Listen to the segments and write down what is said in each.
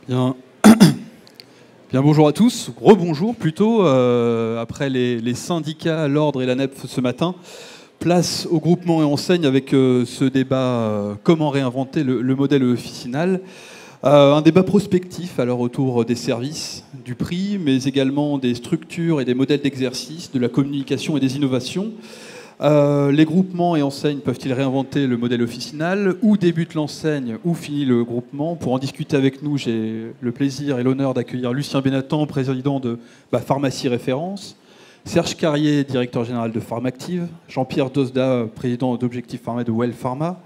Bien, bien bonjour à tous, rebonjour plutôt, après les syndicats, l'ordre et la NEP ce matin. Place au groupement et enseigne avec ce débat comment réinventer le modèle officinal. Un débat prospectif alors autour des services, du prix, mais également des structures et des modèles d'exercice, de la communication et des innovations. Les groupements et enseignes peuvent-ils réinventer le modèle officinal? Où débute l'enseigne? Où finit le groupement? Pour en discuter avec nous, j'ai le plaisir et l'honneur d'accueillir Lucien Benatan, président de Pharmacie Référence, Serge Carrier, directeur général de Pharmactive, Jean-Pierre Dosda, président d'Objectif Pharma et de Well Pharma,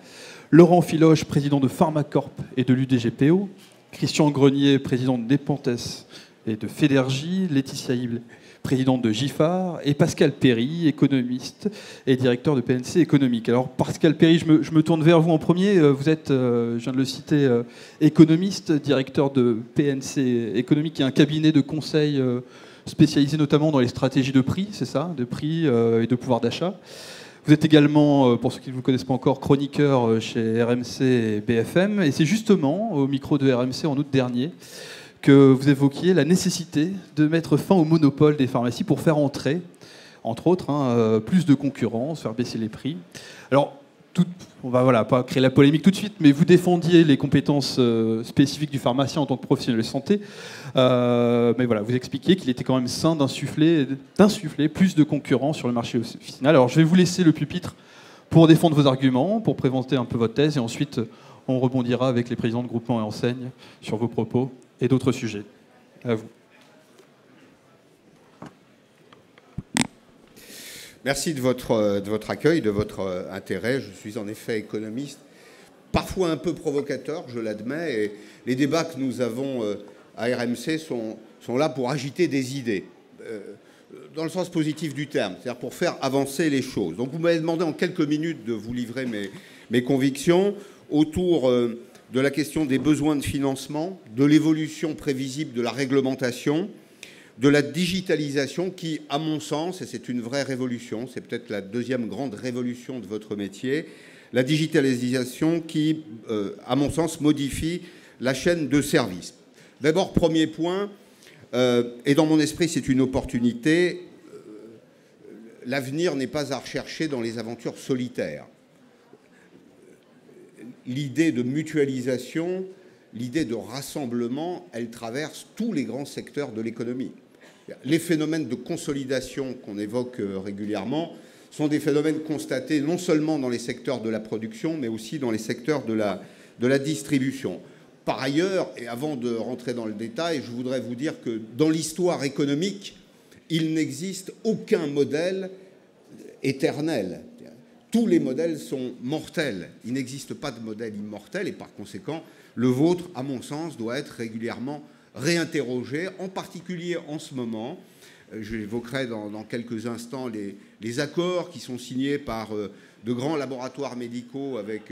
Laurent Filoche, président de Pharmacorp et de l'UDGPO, Christian Grenier, président de Nepenthes et de Fédergie, Laetitia Hible, présidente de GIFAR, et Pascal Perry, économiste et directeur de PNC Économique. Alors Pascal Perry, je me tourne vers vous en premier. Vous êtes, je viens de le citer, économiste, directeur de PNC Économique, qui est un cabinet de conseil spécialisé notamment dans les stratégies de prix, c'est ça, de prix et de pouvoir d'achat. Vous êtes également, pour ceux qui ne vous connaissent pas encore, chroniqueur chez RMC et BFM. Et c'est justement au micro de RMC en août dernier que vous évoquiez la nécessité de mettre fin au monopole des pharmacies pour faire entrer, entre autres, plus de concurrence, faire baisser les prix. Alors, on va pas créer la polémique tout de suite, mais vous défendiez les compétences spécifiques du pharmacien en tant que professionnel de santé. Mais voilà, vous expliquiez qu'il était quand même sain d'insuffler plus de concurrence sur le marché officinal. Alors, je vais vous laisser le pupitre pour défendre vos arguments, pour présenter un peu votre thèse, et ensuite, on rebondira avec les présidents de groupements et enseignes sur vos propos et d'autres sujets. À vous. Merci de votre accueil, de votre intérêt. Je suis en effet économiste, parfois un peu provocateur, je l'admets, et les débats que nous avons à RMC sont là pour agiter des idées, dans le sens positif du terme, c'est-à-dire pour faire avancer les choses. Donc vous m'avez demandé en quelques minutes de vous livrer mes convictions autour de la question des besoins de financement, de l'évolution prévisible de la réglementation, de la digitalisation qui, à mon sens, et c'est une vraie révolution, c'est peut-être la deuxième grande révolution de votre métier, la digitalisation qui, à mon sens, modifie la chaîne de services. D'abord, premier point, et dans mon esprit c'est une opportunité, l'avenir n'est pas à rechercher dans les aventures solitaires. L'idée de mutualisation, l'idée de rassemblement, elle traverse tous les grands secteurs de l'économie. Les phénomènes de consolidation qu'on évoque régulièrement sont des phénomènes constatés non seulement dans les secteurs de la production, mais aussi dans les secteurs de la distribution. Par ailleurs, et avant de rentrer dans le détail, je voudrais vous dire que dans l'histoire économique, il n'existe aucun modèle éternel. Tous les modèles sont mortels. Il n'existe pas de modèle immortel et par conséquent, le vôtre, à mon sens, doit être régulièrement réinterrogé, en particulier en ce moment. J'évoquerai dans quelques instants les accords qui sont signés par de grands laboratoires médicaux avec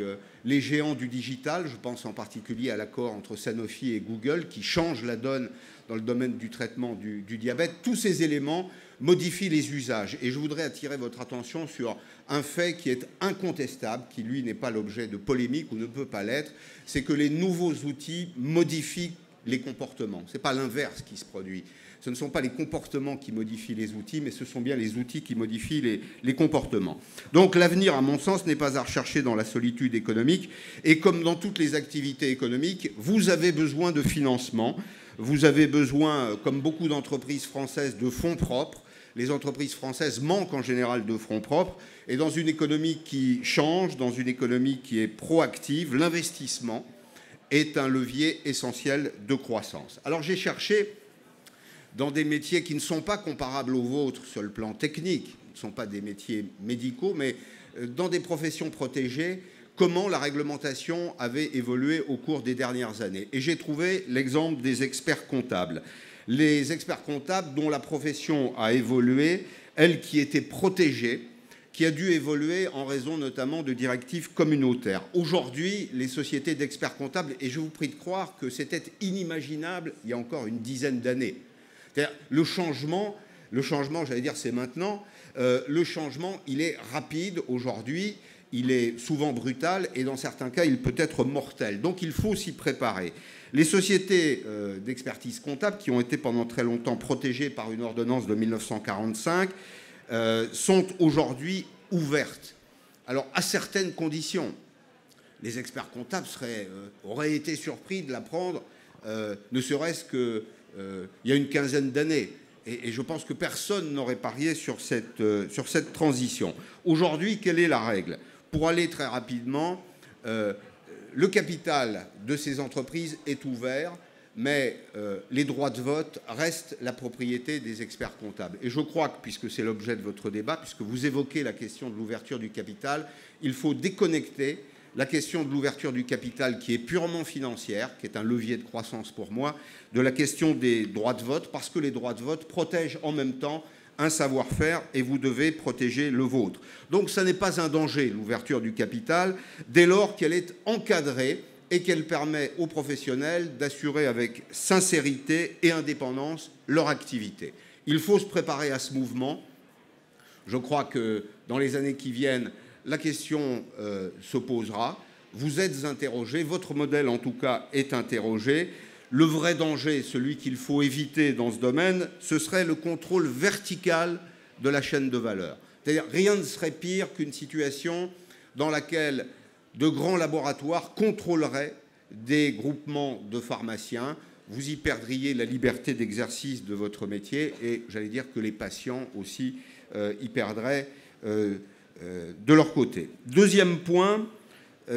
les géants du digital. Je pense en particulier à l'accord entre Sanofi et Google qui change la donne dans le domaine du traitement du diabète. Tous ces éléments modifient les usages. Et je voudrais attirer votre attention sur un fait qui est incontestable, qui lui n'est pas l'objet de polémique ou ne peut pas l'être, c'est que les nouveaux outils modifient les comportements. Ce n'est pas l'inverse qui se produit. Ce ne sont pas les comportements qui modifient les outils, mais ce sont bien les outils qui modifient les comportements. Donc l'avenir, à mon sens, n'est pas à rechercher dans la solitude économique. Et comme dans toutes les activités économiques, vous avez besoin de financement. Vous avez besoin, comme beaucoup d'entreprises françaises, de fonds propres. Les entreprises françaises manquent en général de fonds propres. Et dans une économie qui change, dans une économie qui est proactive, l'investissement est un levier essentiel de croissance. Alors j'ai cherché dans des métiers qui ne sont pas comparables aux vôtres sur le plan technique, ne sont pas des métiers médicaux, mais dans des professions protégées, comment la réglementation avait évolué au cours des dernières années. Et j'ai trouvé l'exemple des experts comptables. Les experts comptables dont la profession a évolué, elle qui était protégée, qui a dû évoluer en raison notamment de directives communautaires. Aujourd'hui, les sociétés d'experts comptables, et je vous prie de croire que c'était inimaginable il y a encore une dizaine d'années. C'est-à-dire le changement, j'allais dire c'est maintenant, le changement, il est rapide aujourd'hui, il est souvent brutal et dans certains cas, il peut être mortel. Donc il faut s'y préparer. Les sociétés d'expertise comptable, qui ont été pendant très longtemps protégées par une ordonnance de 1945, sont aujourd'hui ouvertes. Alors, à certaines conditions. Les experts comptables auraient été surpris de l'apprendre, ne serait-ce qu'il y a une quinzaine d'années. Et je pense que personne n'aurait parié sur cette transition. Aujourd'hui, quelle est la règle? Pour aller très rapidement, le capital de ces entreprises est ouvert, mais les droits de vote restent la propriété des experts comptables. Et je crois que, puisque c'est l'objet de votre débat, puisque vous évoquez la question de l'ouverture du capital, il faut déconnecter la question de l'ouverture du capital, qui est purement financière, qui est un levier de croissance pour moi, de la question des droits de vote, parce que les droits de vote protègent en même temps un savoir-faire et vous devez protéger le vôtre. Donc ça n'est pas un danger, l'ouverture du capital, dès lors qu'elle est encadrée et qu'elle permet aux professionnels d'assurer avec sincérité et indépendance leur activité. Il faut se préparer à ce mouvement. Je crois que dans les années qui viennent, la question se posera. Vous êtes interrogé, votre modèle en tout cas est interrogé. Le vrai danger, celui qu'il faut éviter dans ce domaine, ce serait le contrôle vertical de la chaîne de valeur. C'est-à-dire, rien ne serait pire qu'une situation dans laquelle de grands laboratoires contrôleraient des groupements de pharmaciens. Vous y perdriez la liberté d'exercice de votre métier et j'allais dire que les patients aussi y perdraient de leur côté. Deuxième point,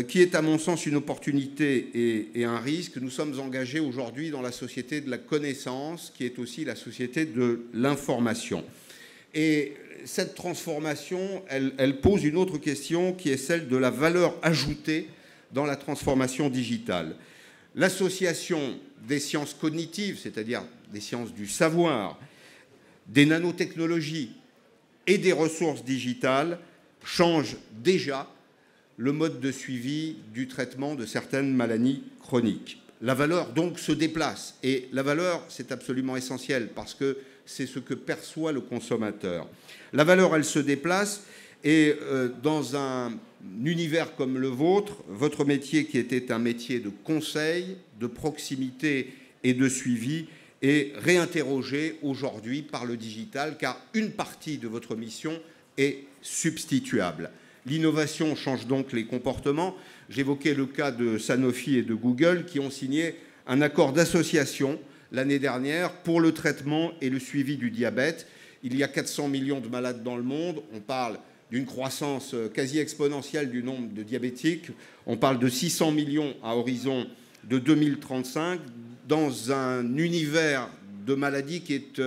qui est à mon sens une opportunité et un risque, nous sommes engagés aujourd'hui dans la société de la connaissance, qui est aussi la société de l'information. Et cette transformation, elle pose une autre question, qui est celle de la valeur ajoutée dans la transformation digitale. L'association des sciences cognitives, c'est-à-dire des sciences du savoir, des nanotechnologies et des ressources digitales, change déjà le mode de suivi du traitement de certaines maladies chroniques. La valeur, donc, se déplace. Et la valeur, c'est absolument essentiel parce que c'est ce que perçoit le consommateur. La valeur, elle se déplace et dans un univers comme le vôtre, votre métier qui était un métier de conseil, de proximité et de suivi est réinterrogé aujourd'hui par le digital car une partie de votre mission est substituable. L'innovation change donc les comportements. J'évoquais le cas de Sanofi et de Google qui ont signé un accord d'association l'année dernière pour le traitement et le suivi du diabète. Il y a 400 millions de malades dans le monde. On parle d'une croissance quasi exponentielle du nombre de diabétiques. On parle de 600 millions à horizon de 2035 dans un univers de maladies qui est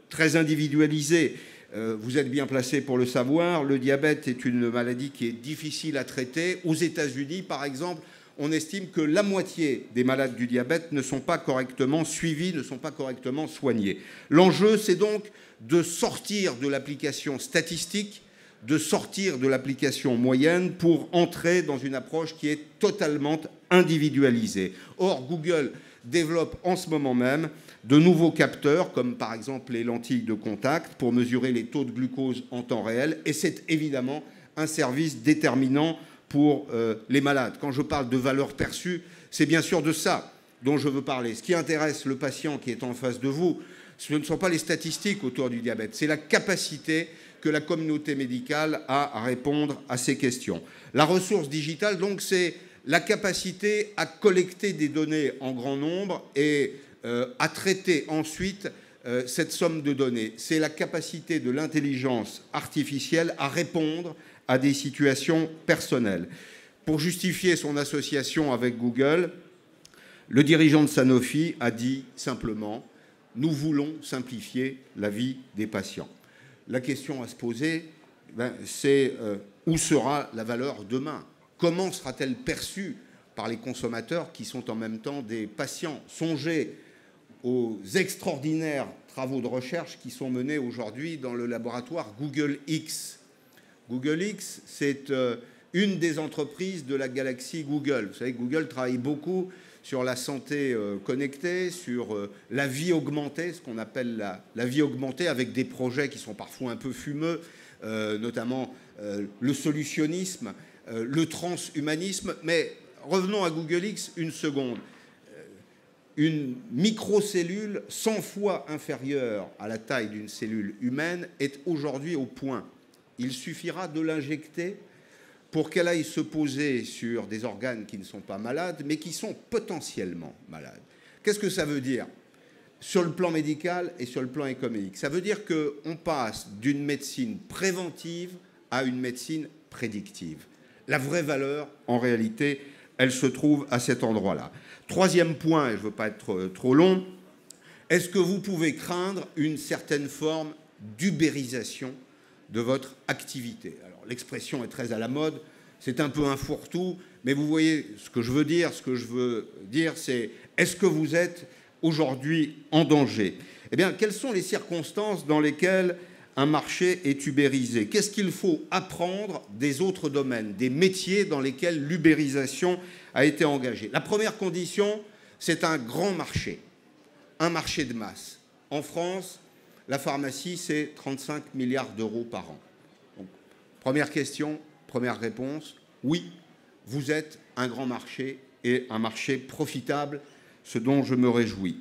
très individualisé. Vous êtes bien placé pour le savoir, le diabète est une maladie qui est difficile à traiter. Aux États-Unis, par exemple, on estime que la moitié des malades du diabète ne sont pas correctement suivis, ne sont pas correctement soignés. L'enjeu, c'est donc de sortir de l'application statistique, de sortir de l'application moyenne pour entrer dans une approche qui est totalement individualisée. Or, Google développe en ce moment même de nouveaux capteurs, comme par exemple les lentilles de contact, pour mesurer les taux de glucose en temps réel. Et c'est évidemment un service déterminant pour les malades. Quand je parle de valeur perçue, c'est bien sûr de ça dont je veux parler. Ce qui intéresse le patient qui est en face de vous, ce ne sont pas les statistiques autour du diabète, c'est la capacité que la communauté médicale a à répondre à ces questions. La ressource digitale, donc, c'est la capacité à collecter des données en grand nombre et à traiter ensuite cette somme de données. C'est la capacité de l'intelligence artificielle à répondre à des situations personnelles. Pour justifier son association avec Google, le dirigeant de Sanofi a dit simplement « Nous voulons simplifier la vie des patients ». La question à se poser, c'est où sera la valeur demain? Comment sera-t-elle perçue par les consommateurs qui sont en même temps des patients? Songez aux extraordinaires travaux de recherche qui sont menés aujourd'hui dans le laboratoire Google X. Google X, c'est une des entreprises de la galaxie Google. Vous savez, Google travaille beaucoup sur la santé connectée, sur la vie augmentée, ce qu'on appelle la vie augmentée, avec des projets qui sont parfois un peu fumeux, notamment le solutionnisme, le transhumanisme. Mais revenons à Google X une seconde. une microcellule 100 fois inférieure à la taille d'une cellule humaine est aujourd'hui au point. Il suffira de l'injecter pour qu'elle aille se poser sur des organes qui ne sont pas malades, mais qui sont potentiellement malades. Qu'est-ce que ça veut dire sur le plan médical et sur le plan économique? Ça veut dire qu'on passe d'une médecine préventive à une médecine prédictive. La vraie valeur, en réalité, elle se trouve à cet endroit-là. Troisième point, et je ne veux pas être trop long, est-ce que vous pouvez craindre une certaine forme d'ubérisation de votre activité? Alors, l'expression est très à la mode, c'est un peu un fourre-tout, mais vous voyez ce que je veux dire. Ce que je veux dire, c'est est-ce que vous êtes aujourd'hui en danger? Eh bien, quelles sont les circonstances dans lesquelles un marché est ubérisé? Qu'est-ce qu'il faut apprendre des autres domaines, des métiers dans lesquels l'ubérisation a été engagée? La première condition, c'est un grand marché, un marché de masse. En France, la pharmacie, c'est 35 milliards d'euros par an. Donc, première question, première réponse, oui, vous êtes un grand marché et un marché profitable, ce dont je me réjouis.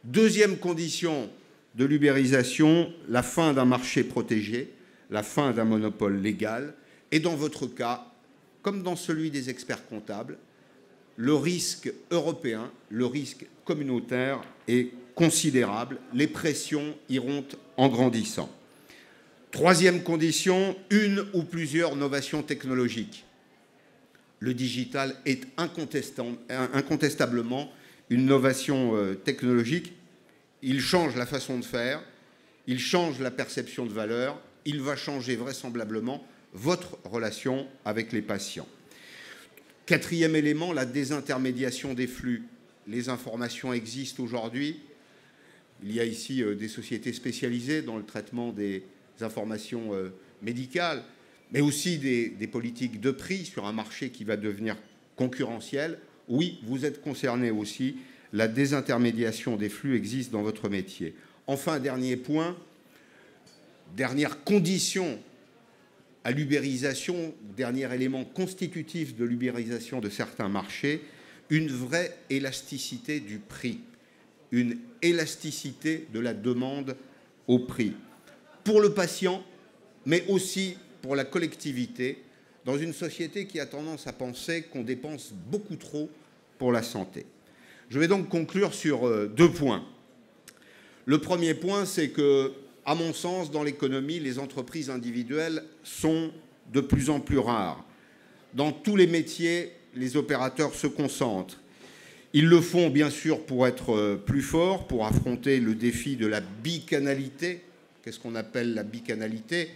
Deuxième condition de l'ubérisation, la fin d'un marché protégé, la fin d'un monopole légal, et dans votre cas, comme dans celui des experts comptables, le risque européen, le risque communautaire est considérable, les pressions iront en grandissant. Troisième condition, une ou plusieurs novations technologiques. Le digital est incontestablement une novation technologique. Il change la façon de faire, il change la perception de valeur, il va changer vraisemblablement votre relation avec les patients. Quatrième élément, la désintermédiation des flux. Les informations existent aujourd'hui. Il y a ici des sociétés spécialisées dans le traitement des informations médicales, mais aussi des politiques de prix sur un marché qui va devenir concurrentiel. Oui, vous êtes concerné aussi. La désintermédiation des flux existe dans votre métier. Enfin, dernier point, dernière condition à l'ubérisation, dernier élément constitutif de l'ubérisation de certains marchés, une vraie élasticité du prix, une élasticité de la demande au prix. Pour le patient, mais aussi pour la collectivité, dans une société qui a tendance à penser qu'on dépense beaucoup trop pour la santé. Je vais donc conclure sur deux points. Le premier point, c'est que, à mon sens, dans l'économie, les entreprises individuelles sont de plus en plus rares. Dans tous les métiers, les opérateurs se concentrent. Ils le font, bien sûr, pour être plus forts, pour affronter le défi de la bicanalité. Qu'est-ce qu'on appelle la bicanalité?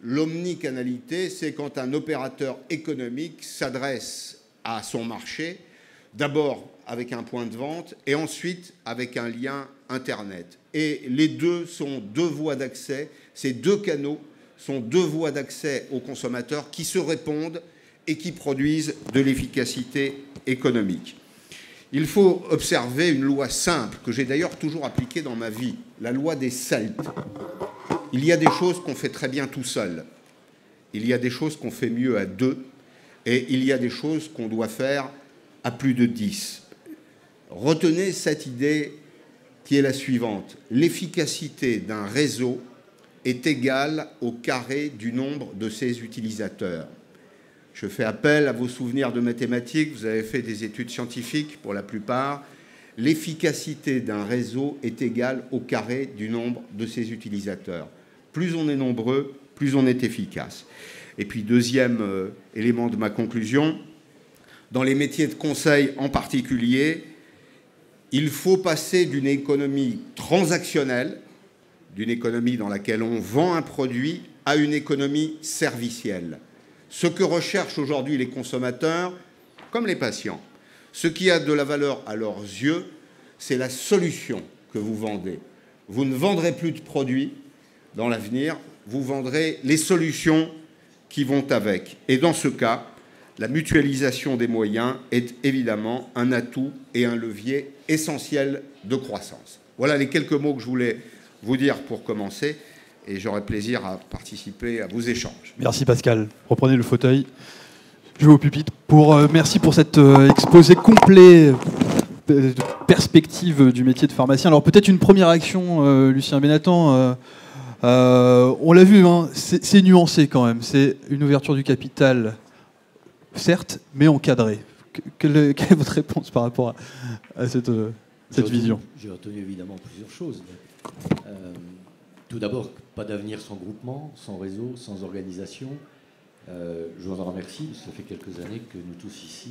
L'omnicanalité, c'est quand un opérateur économique s'adresse à son marché, d'abord avec un point de vente et ensuite avec un lien Internet. Et les deux sont deux voies d'accès, ces deux canaux sont deux voies d'accès aux consommateurs qui se répondent et qui produisent de l'efficacité économique. Il faut observer une loi simple que j'ai d'ailleurs toujours appliquée dans ma vie, la loi des Celtes. Il y a des choses qu'on fait très bien tout seul, il y a des choses qu'on fait mieux à deux, et il y a des choses qu'on doit faire à plus de 10. Retenez cette idée qui est la suivante. L'efficacité d'un réseau est égale au carré du nombre de ses utilisateurs. Je fais appel à vos souvenirs de mathématiques, vous avez fait des études scientifiques pour la plupart. L'efficacité d'un réseau est égale au carré du nombre de ses utilisateurs. Plus on est nombreux, plus on est efficace. Et puis, deuxième élément de ma conclusion, dans les métiers de conseil en particulier, il faut passer d'une économie transactionnelle, d'une économie dans laquelle on vend un produit, à une économie servicielle. Ce que recherchent aujourd'hui les consommateurs, comme les patients, ce qui a de la valeur à leurs yeux, c'est la solution que vous vendez. Vous ne vendrez plus de produits dans l'avenir, vous vendrez les solutions qui vont avec. Et dans ce cas, la mutualisation des moyens est évidemment un atout et un levier essentiel de croissance. Voilà les quelques mots que je voulais vous dire pour commencer, et j'aurai plaisir à participer à vos échanges. Merci Pascal. Reprenez le fauteuil. Je vais au pupitre. Merci pour cet exposé complet perspective du métier de pharmacien. Alors peut-être une première action, Lucien Benathan. On l'a vu, hein, c'est nuancé quand même. C'est une ouverture du capital, certes, mais encadrée. Quelle est votre réponse par rapport à cette vision? J'ai retenu évidemment plusieurs choses. Tout d'abord, pas d'avenir sans groupement, sans réseau, sans organisation. Je vous en remercie, parce que ça fait quelques années que nous tous ici,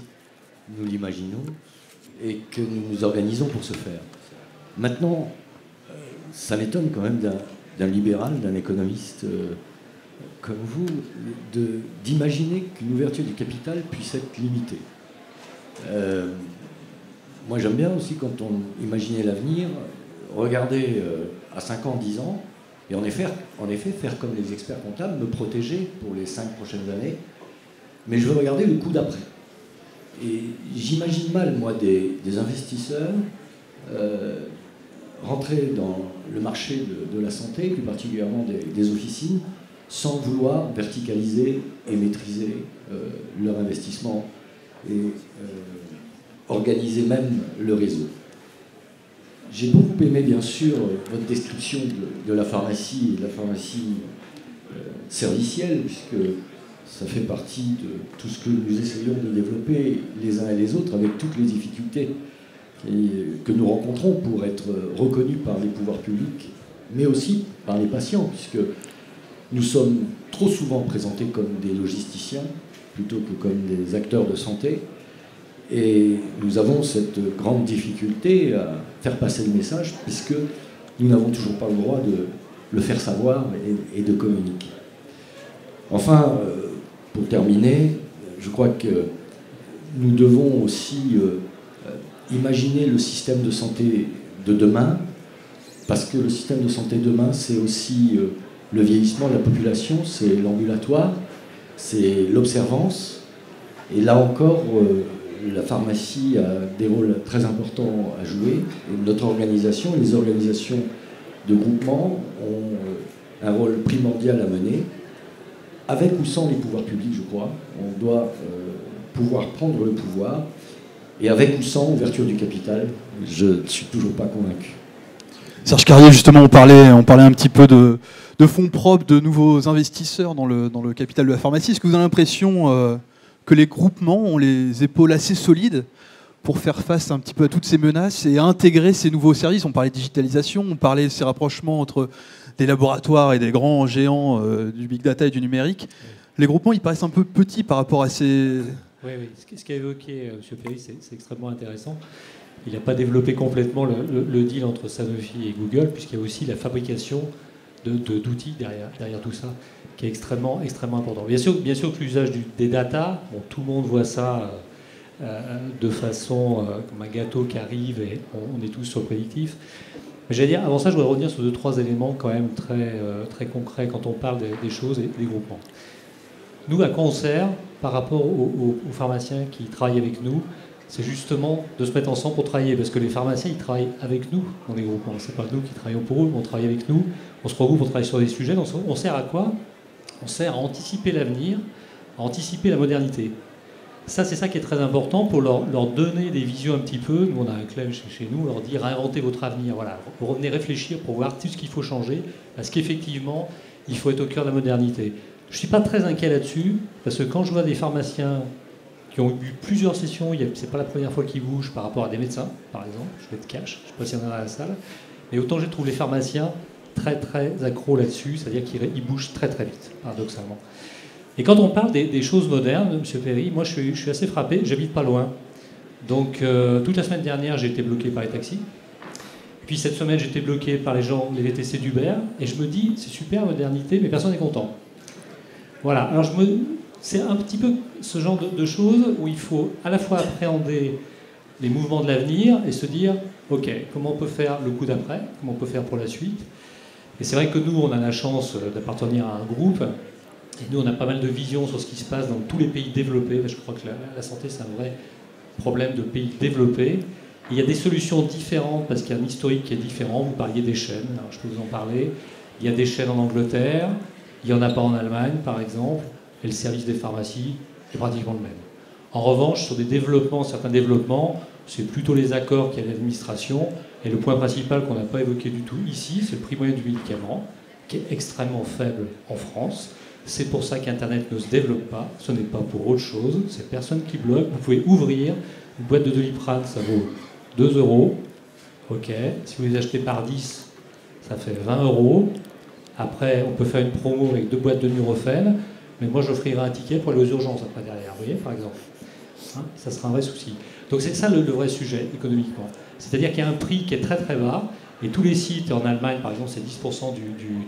nous l'imaginons et que nous nous organisons pour ce faire. Maintenant, ça m'étonne quand même d'un libéral, d'un économiste comme vous, d'imaginer qu'une ouverture du capital puisse être limitée. Moi, j'aime bien aussi, quand on imaginait l'avenir, regarder à 5 ans, 10 ans, et en effet, faire comme les experts comptables, me protéger pour les 5 prochaines années, mais je veux regarder le coup d'après. Et j'imagine mal, moi, des investisseurs rentrer dans le marché de la santé, plus particulièrement des officines, sans vouloir verticaliser et maîtriser leur investissement et organiser même le réseau. J'ai beaucoup aimé, bien sûr, votre description de la pharmacie et de la pharmacie servicielle, puisque ça fait partie de tout ce que nous essayons de développer les uns et les autres, avec toutes les difficultés que nous rencontrons pour être reconnus par les pouvoirs publics, mais aussi par les patients, puisque nous sommes trop souvent présentés comme des logisticiens, plutôt que comme des acteurs de santé. Et nous avons cette grande difficulté à faire passer le message, puisque nous n'avons toujours pas le droit de le faire savoir et de communiquer. Enfin, pour terminer, je crois que nous devons aussi imaginer le système de santé de demain, parce que le système de santé de demain, c'est aussi le vieillissement de la population, c'est l'ambulatoire, c'est l'observance, et là encore, la pharmacie a des rôles très importants à jouer. Et notre organisation, les organisations de groupement ont un rôle primordial à mener, avec ou sans les pouvoirs publics, je crois. On doit pouvoir prendre le pouvoir, et avec ou sans ouverture du capital, je ne suis toujours pas convaincu. Serge Carrier, justement, on parlait un petit peu de fonds propres, de nouveaux investisseurs dans le capital de la pharmacie. Est-ce que vous avez l'impression que les groupements ont les épaules assez solides pour faire face un petit peu à toutes ces menaces et à intégrer ces nouveaux services? On parlait de digitalisation, on parlait de ces rapprochements entre des laboratoires et des grands géants du big data et du numérique. Les groupements, ils paraissent un peu petits par rapport à ces... Oui. Ce qu'a évoqué M. Perry, c'est extrêmement intéressant. Il n'a pas développé complètement le deal entre Sanofi et Google, puisqu'il y a aussi la fabrication d'outils derrière tout ça, qui est extrêmement important. Bien sûr que l'usage des data, bon, tout le monde voit ça de façon comme un gâteau qui arrive et on est tous sur le prédictif. Mais j'allais dire, avant ça, je voudrais revenir sur 2-3 éléments quand même très concrets quand on parle des choses et des groupements. Nous, à quoi on sert par rapport aux pharmaciens qui travaillent avec nous? C'est justement de se mettre ensemble pour travailler, parce que les pharmaciens, ils travaillent avec nous dans les groupements. C'est pas nous qui travaillons pour eux, mais on travaille avec nous, on se regroupe, on travaille sur des sujets. On sert à quoi? On sert à anticiper l'avenir, à anticiper la modernité. Ça, c'est ça qui est très important pour leur donner des visions un petit peu. Nous, on a un club chez nous, leur dire réinventez votre avenir. Voilà, vous revenez réfléchir pour voir tout ce qu'il faut changer, parce qu'effectivement, il faut être au cœur de la modernité. Je ne suis pas très inquiet là-dessus, parce que quand je vois des pharmaciens qui ont eu plusieurs sessions, ce n'est pas la première fois qu'ils bougent par rapport à des médecins, par exemple, je vais être cash, je ne sais pas s'il y en a dans la salle, mais autant je trouve les pharmaciens très accros là-dessus, c'est-à-dire qu'ils bougent très vite, paradoxalement. Et quand on parle des choses modernes, M. Perry, moi je suis assez frappé, j'habite pas loin. Donc toute la semaine dernière, j'ai été bloqué par les taxis. Puis cette semaine, j'ai été bloqué par les VTC d'Uber. Et je me dis, c'est super, modernité, mais personne n'est content. Voilà, alors c'est un petit peu ce genre de choses où il faut à la fois appréhender les mouvements de l'avenir et se dire, ok, comment on peut faire le coup d'après, comment on peut faire pour la suite. Et c'est vrai que nous, on a la chance d'appartenir à un groupe, et nous, on a pas mal de visions sur ce qui se passe dans tous les pays développés. Je crois que la santé, c'est un vrai problème de pays développés. Et il y a des solutions différentes, parce qu'il y a un historique qui est différent. Vous parliez des chaînes, alors je peux vous en parler. Il y a des chaînes en Angleterre, il n'y en a pas en Allemagne, par exemple. Et le service des pharmacies est pratiquement le même. En revanche, sur des développements, certains développements, c'est plutôt les accords qu'il y a l'administration. Et le point principal qu'on n'a pas évoqué du tout ici, c'est le prix moyen du médicament, qui est extrêmement faible en France. C'est pour ça qu'Internet ne se développe pas. Ce n'est pas pour autre chose. C'est personne qui bloque. Vous pouvez ouvrir une boîte de Doliprane, ça vaut 2 €. OK. Si vous les achetez par 10, ça fait 20 €. Après, on peut faire une promo avec 2 boîtes de Nurofen. Mais moi, j'offrirai un ticket pour aller aux urgences après derrière. Vous voyez, par exemple. Hein, ça sera un vrai souci. Donc c'est ça le vrai sujet économiquement. C'est-à-dire qu'il y a un prix qui est très très bas. Et tous les sites en Allemagne, par exemple, c'est 10%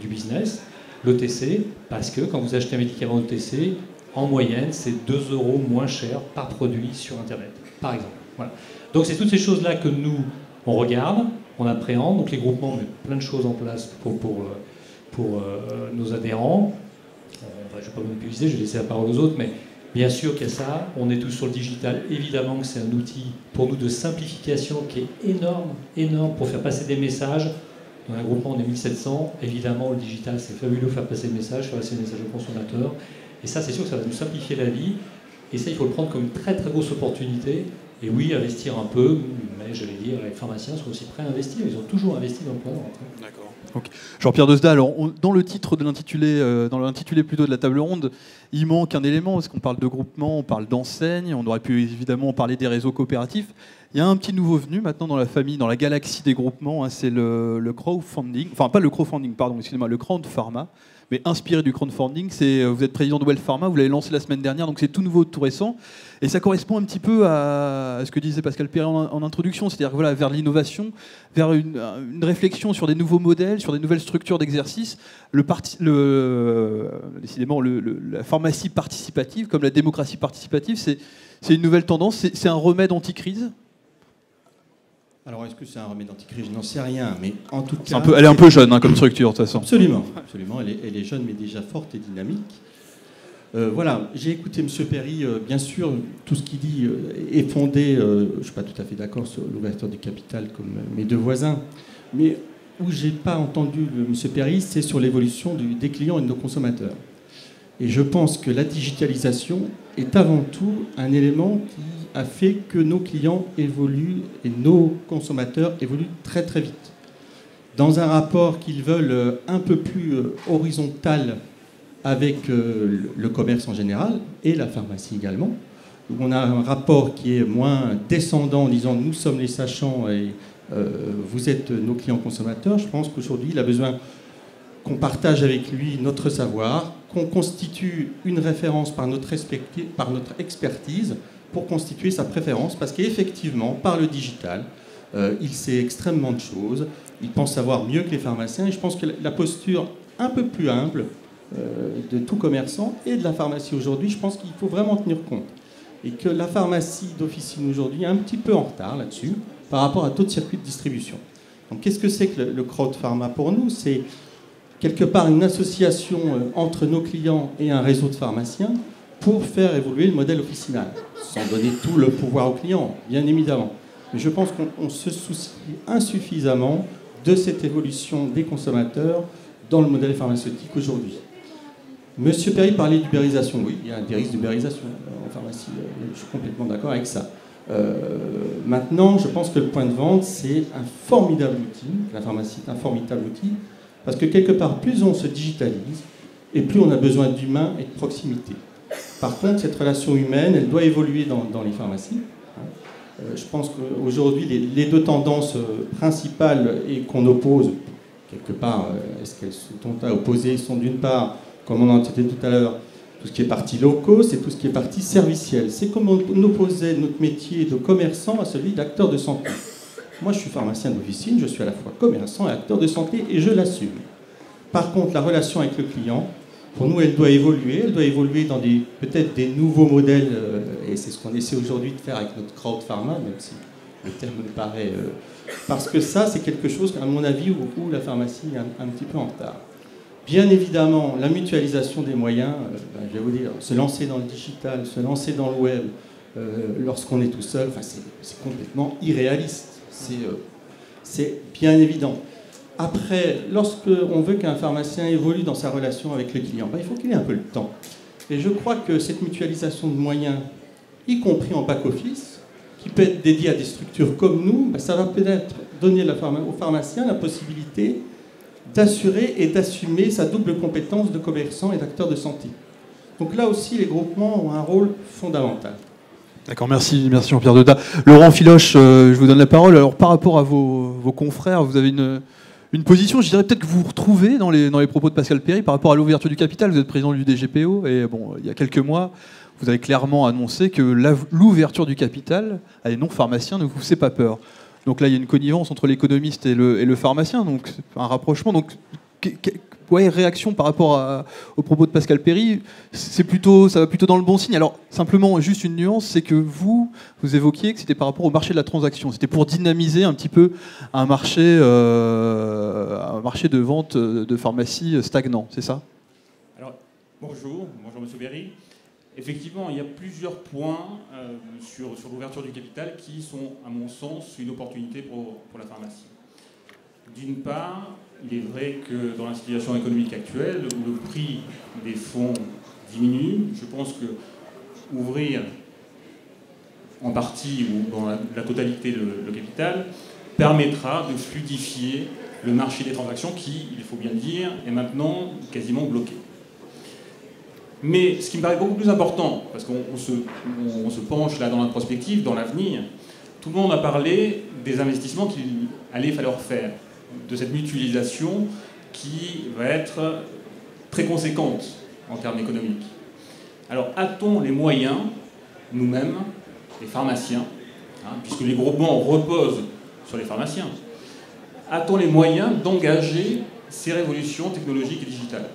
du business. L'OTC, parce que quand vous achetez un médicament OTC, en moyenne, c'est 2 € moins cher par produit sur Internet, par exemple. Voilà. Donc c'est toutes ces choses-là que nous, on regarde, on appréhende. Donc les groupements mettent plein de choses en place pour nos adhérents. Je ne vais pas monopoliser, je vais laisser la parole aux autres, mais bien sûr qu'il y a ça. On est tous sur le digital. Évidemment que c'est un outil pour nous de simplification qui est énorme, énorme pour faire passer des messages. Dans un groupement, on est 1700. Évidemment, le digital, c'est fabuleux, faire passer le message au consommateur. Et ça, c'est sûr que ça va nous simplifier la vie. Et ça, il faut le prendre comme une très, très grosse opportunité. Et oui, investir un peu, mais j'allais dire, les pharmaciens sont aussi prêts à investir. Ils ont toujours investi dans le plan de vente. D'accord. Okay. Jean-Pierre Deusda, alors dans le titre de l'intitulé, dans l'intitulé plutôt de la table ronde, il manque un élément, parce qu'on parle de groupement, on parle d'enseigne, on aurait pu évidemment parler des réseaux coopératifs. Il y a un petit nouveau venu maintenant dans la famille, dans la galaxie des groupements, hein, c'est le crowdfunding, enfin pas le crowdfunding, pardon, excusez-moi, le crowdpharma, mais inspiré du crowdfunding. Vous êtes président de Well Pharma, vous l'avez lancé la semaine dernière, donc c'est tout nouveau, tout récent. Et ça correspond un petit peu à ce que disait Pascal Perret en introduction, c'est-à-dire voilà, vers l'innovation, vers une réflexion sur des nouveaux modèles, sur des nouvelles structures d'exercice. Décidément, la pharmacie participative, comme la démocratie participative, c'est une nouvelle tendance, c'est un remède anti-crise. Alors, est-ce que c'est un remède anti-crise? Je n'en sais rien, mais en tout cas... Elle est un peu jeune, hein, comme structure, de toute façon. Absolument, absolument. Elle est jeune, mais déjà forte et dynamique. Voilà, j'ai écouté M. Perry, bien sûr, tout ce qu'il dit est fondé, je ne suis pas tout à fait d'accord sur l'ouverture du capital comme mes deux voisins, mais où je n'ai pas entendu M. Perry, c'est sur l'évolution des clients et de nos consommateurs. Et je pense que la digitalisation est avant tout un élément qui a fait que nos clients évoluent et nos consommateurs évoluent très très vite. Dans un rapport qu'ils veulent un peu plus horizontal avec le commerce en général et la pharmacie également, où on a un rapport qui est moins descendant en disant nous sommes les sachants et vous êtes nos clients consommateurs. Je pense qu'aujourd'hui il a besoin qu'on partage avec lui notre savoir, qu'on constitue une référence par notre expertise pour constituer sa préférence, parce qu'effectivement, par le digital, il sait extrêmement de choses, il pense savoir mieux que les pharmaciens, et je pense que la posture un peu plus humble de tout commerçant et de la pharmacie aujourd'hui, je pense qu'il faut vraiment tenir compte. Et que la pharmacie d'officine aujourd'hui est un petit peu en retard là-dessus, par rapport à d'autres circuits de distribution. Donc qu'est-ce que c'est que le crowdpharma pour nous? C'est quelque part une association entre nos clients et un réseau de pharmaciens pour faire évoluer le modèle officinal, sans donner tout le pouvoir aux clients, bien évidemment. Mais je pense qu'on se soucie insuffisamment de cette évolution des consommateurs dans le modèle pharmaceutique aujourd'hui. Monsieur Perry parlait d'ubérisation. Oui, il y a des risques d'ubérisation en pharmacie. Je suis complètement d'accord avec ça. Maintenant, je pense que le point de vente, c'est un formidable outil. La pharmacie est un formidable outil. Parce que quelque part, plus on se digitalise, et plus on a besoin d'humain et de proximité. Par contre, cette relation humaine, elle doit évoluer dans les pharmacies. Je pense qu'aujourd'hui, les deux tendances principales et qu'on oppose, quelque part, est-ce qu'elles sont à opposer, sont d'une part, comme on en discutait tout à l'heure, tout ce qui est partie low-cost, c'est tout ce qui est partie servicielle. C'est comme on opposait notre métier de commerçant à celui d'acteur de santé. Moi, je suis pharmacien d'officine, je suis à la fois commerçant et acteur de santé, et je l'assume. Par contre, la relation avec le client, pour nous, elle doit évoluer dans peut-être des nouveaux modèles, et c'est ce qu'on essaie aujourd'hui de faire avec notre crowdpharma, même si le terme me paraît... parce que ça, c'est quelque chose, à mon avis, où la pharmacie est un petit peu en retard. Bien évidemment, la mutualisation des moyens, je vais vous dire, se lancer dans le digital, se lancer dans le web, lorsqu'on est tout seul, c'est complètement irréaliste. C'est bien évident. Après, lorsqu'on veut qu'un pharmacien évolue dans sa relation avec le client, il faut qu'il ait un peu le temps. Et je crois que cette mutualisation de moyens y compris en back-office, qui peut être dédié à des structures comme nous, ça va peut-être donner aux pharmaciens la possibilité d'assurer et d'assumer sa double compétence de commerçant et d'acteur de santé. Donc là aussi, les groupements ont un rôle fondamental. D'accord, merci Jean-Pierre Dedat. Laurent Filoche, je vous donne la parole. Alors par rapport à vos confrères, vous avez une position, je dirais peut-être que vous vous retrouvez dans les propos de Pascal Perry par rapport à l'ouverture du capital. Vous êtes président du DGPO et bon, il y a quelques mois, vous avez clairement annoncé que l'ouverture du capital à des non-pharmaciens ne vous fait pas peur. Donc là, il y a une connivence entre l'économiste et le pharmacien, donc un rapprochement. Donc, réaction par rapport aux propos de Pascal Perry, ça va plutôt dans le bon signe. Alors, simplement, juste une nuance, c'est que vous évoquiez que c'était par rapport au marché de la transaction. C'était pour dynamiser un petit peu un marché de vente de pharmacie stagnant, c'est ça? Alors, bonjour Monsieur Perry. Effectivement, il y a plusieurs points sur l'ouverture du capital qui sont, à mon sens, une opportunité pour la pharmacie. D'une part, il est vrai que dans la situation économique actuelle, où le prix des fonds diminue, je pense que ouvrir en partie ou dans la totalité le capital permettra de fluidifier le marché des transactions qui, il faut bien le dire, est maintenant quasiment bloqué. Mais ce qui me paraît beaucoup plus important, parce qu'on se penche là dans la prospective, dans l'avenir, tout le monde a parlé des investissements qu'il allait falloir faire, de cette mutualisation qui va être très conséquente en termes économiques. Alors, a-t-on les moyens, nous-mêmes, les pharmaciens, puisque les groupements reposent sur les pharmaciens, a-t-on les moyens d'engager ces révolutions technologiques et digitales ?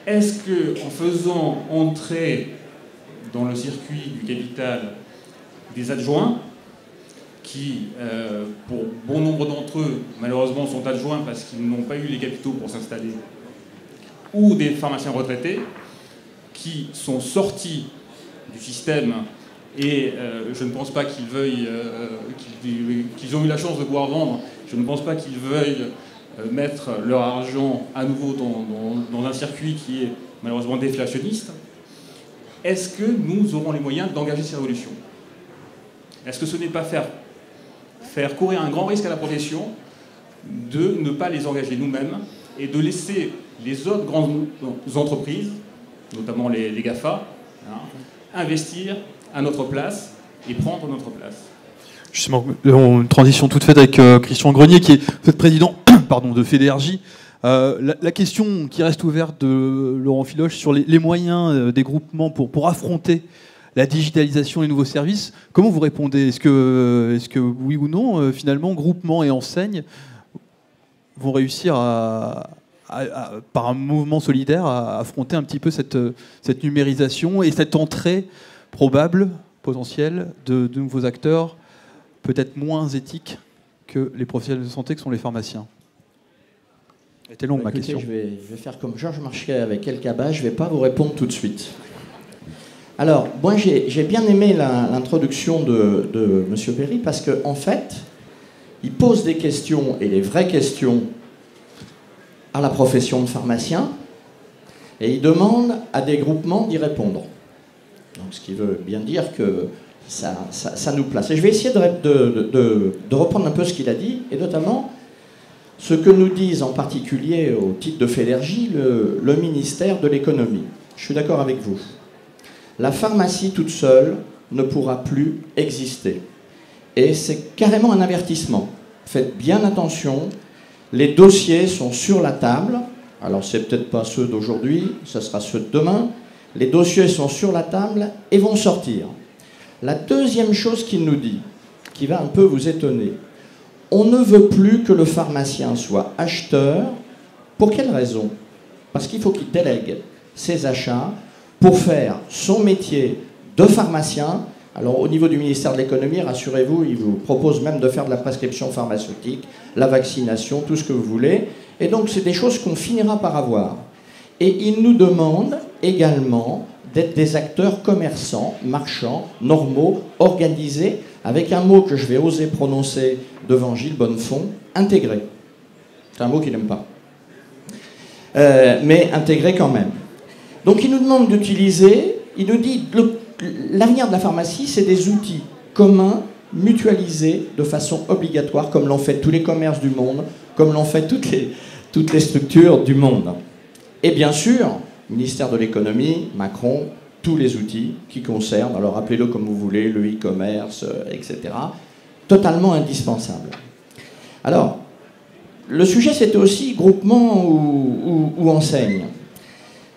Est-ce qu'en faisant entrer dans le circuit du capital des adjoints, qui, pour bon nombre d'entre eux, malheureusement, sont adjoints parce qu'ils n'ont pas eu les capitaux pour s'installer, ou des pharmaciens retraités, qui sont sortis du système et je ne pense pas qu'ils veuillent, qu'ils ont eu la chance de pouvoir vendre, je ne pense pas qu'ils veuillent mettre leur argent à nouveau dans un circuit qui est malheureusement déflationniste, est-ce que nous aurons les moyens d'engager ces révolutions? Est-ce que ce n'est pas faire courir un grand risque à la profession de ne pas les engager nous-mêmes et de laisser les autres grandes entreprises, notamment les GAFA, investir à notre place et prendre notre place? Justement, une transition toute faite avec Christian Grenier, qui est président de Fédénergie. La question qui reste ouverte de Laurent Filoche sur les moyens des groupements pour affronter la digitalisation et les nouveaux services, comment vous répondez? Est-ce que oui ou non, finalement, groupements et enseignes vont réussir par un mouvement solidaire à affronter un petit peu cette numérisation et cette entrée probable, potentielle, de nouveaux acteurs peut-être moins éthiques que les professionnels de santé que sont les pharmaciens? C'était long ma question. Je vais faire comme Georges Marchais avec El Kaba, je ne vais pas vous répondre tout de suite. Alors, moi j'ai bien aimé l'introduction de M. Perry parce qu'en fait, il pose des questions, et les vraies questions, à la profession de pharmacien, et il demande à des groupements d'y répondre. Donc, ce qui veut bien dire que ça nous place. Et je vais essayer de reprendre un peu ce qu'il a dit, et notamment ce que nous disent en particulier au titre de Fédénergie le ministère de l'économie. Je suis d'accord avec vous. La pharmacie toute seule ne pourra plus exister. Et c'est carrément un avertissement. Faites bien attention, les dossiers sont sur la table. Alors c'est peut-être pas ceux d'aujourd'hui, ce sera ceux de demain. Les dossiers sont sur la table et vont sortir. La deuxième chose qu'il nous dit, qui va un peu vous étonner, on ne veut plus que le pharmacien soit acheteur. Pour quelle raison? Parce qu'il faut qu'il délègue ses achats pour faire son métier de pharmacien. Alors au niveau du ministère de l'économie, rassurez-vous, il vous propose même de faire de la prescription pharmaceutique, la vaccination, tout ce que vous voulez. Et donc c'est des choses qu'on finira par avoir. Et il nous demande également d'être des acteurs commerçants, marchands, normaux, organisés, avec un mot que je vais oser prononcer devant Gilles Bonnefond, intégré. C'est un mot qu'il n'aime pas. Mais intégré quand même. Donc il nous demande d'utiliser, il nous dit, l'avenir de la pharmacie, c'est des outils communs, mutualisés de façon obligatoire, comme l'ont fait tous les commerces du monde, comme l'ont fait toutes les structures du monde. Et bien sûr, ministère de l'économie, Macron, tous les outils qui concernent, alors appelez-le comme vous voulez, le e-commerce, etc., totalement indispensables. Alors, le sujet, c'était aussi groupement ou enseigne.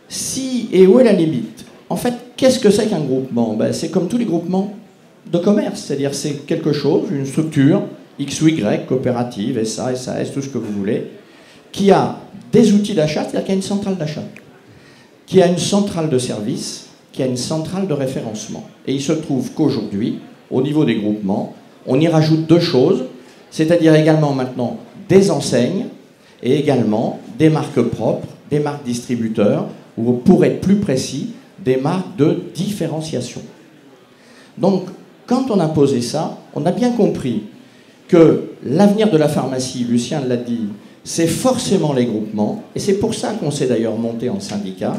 Si, et où est la limite? En fait, qu'est-ce que c'est qu'un groupement? C'est comme tous les groupements de commerce, c'est-à-dire c'est quelque chose, une structure, X ou Y, coopérative, SA, SAS, tout ce que vous voulez, qui a des outils d'achat, c'est-à-dire qu'il y a une centrale d'achat, qui a une centrale de service, qui a une centrale de référencement. Et il se trouve qu'aujourd'hui, au niveau des groupements, on y rajoute deux choses, c'est-à-dire également maintenant des enseignes et également des marques propres, des marques distributeurs, ou pour être plus précis, des marques de différenciation. Donc, quand on a posé ça, on a bien compris que l'avenir de la pharmacie, Lucien l'a dit, c'est forcément les groupements, et c'est pour ça qu'on s'est d'ailleurs monté en syndicat,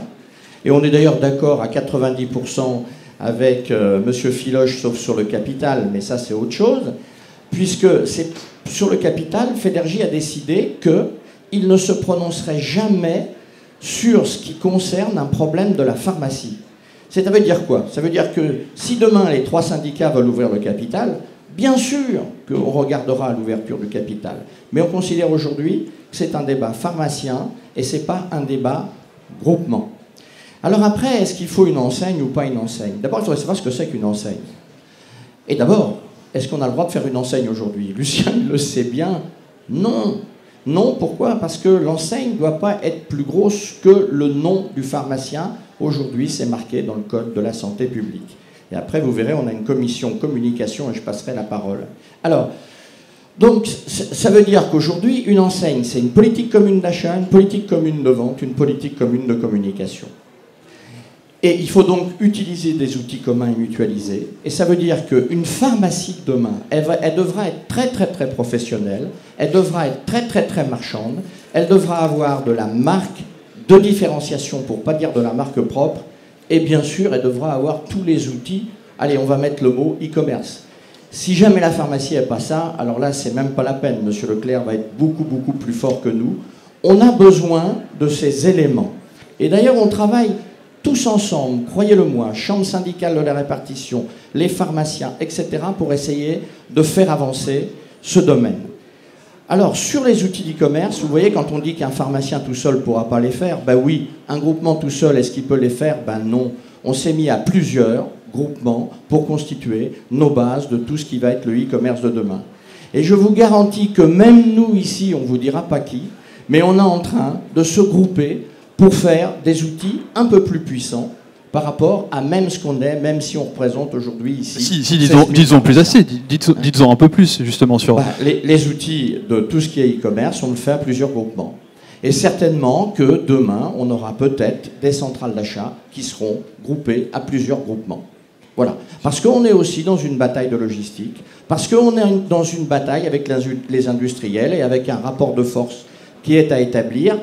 et on est d'ailleurs d'accord à 90% avec M. Filoche, sauf sur le capital, mais ça c'est autre chose, puisque c'est sur le capital, Fédergie a décidé qu'il ne se prononcerait jamais sur ce qui concerne un problème de la pharmacie. Ça veut dire quoi? Ça veut dire que si demain les 3 syndicats veulent ouvrir le capital, bien sûr qu'on regardera à l'ouverture du capital. Mais on considère aujourd'hui que c'est un débat pharmacien et ce n'est pas un débat groupement. Alors après, est-ce qu'il faut une enseigne ou pas une enseigne? D'abord, il faudrait savoir ce que c'est qu'une enseigne. Et d'abord, est-ce qu'on a le droit de faire une enseigne aujourd'hui? Lucien le sait bien. Non. Non, pourquoi? Parce que l'enseigne ne doit pas être plus grosse que le nom du pharmacien. Aujourd'hui, c'est marqué dans le Code de la santé publique. Et après, vous verrez, on a une commission communication et je passerai la parole. Alors, donc, ça veut dire qu'aujourd'hui, une enseigne, c'est une politique commune d'achat, une politique commune de vente, une politique commune de communication. Et il faut donc utiliser des outils communs et mutualisés. Et ça veut dire qu'une pharmacie de demain, elle devra être très très très professionnelle, elle devra être très très très marchande, elle devra avoir de la marque de différenciation, pour ne pas dire de la marque propre, et bien sûr, elle devra avoir tous les outils, allez, on va mettre le mot e-commerce. Si jamais la pharmacie n'a pas ça, alors là, c'est même pas la peine. Monsieur Leclerc va être beaucoup beaucoup plus fort que nous. On a besoin de ces éléments. Et d'ailleurs, on travaille tous ensemble, croyez-le-moi, chambre syndicale de la répartition, les pharmaciens, etc., pour essayer de faire avancer ce domaine. Alors, sur les outils d'e-commerce, vous voyez, quand on dit qu'un pharmacien tout seul ne pourra pas les faire, ben oui, un groupement tout seul, est-ce qu'il peut les faire? Ben non. On s'est mis à plusieurs groupements pour constituer nos bases de tout ce qui va être le e-commerce de demain. Et je vous garantis que même nous, ici, on ne vous dira pas qui, mais on est en train de se grouper pour faire des outils un peu plus puissants par rapport à même ce qu'on est, même si on représente aujourd'hui ici... Si disons plus assez, dites-en un peu plus, justement, sur... Les outils de tout ce qui est e-commerce, on le fait à plusieurs groupements. Et certainement que demain, on aura peut-être des centrales d'achat qui seront groupées à plusieurs groupements. Voilà. Parce qu'on est aussi dans une bataille de logistique, parce qu'on est dans une bataille avec les industriels et avec un rapport de force qui est à établir.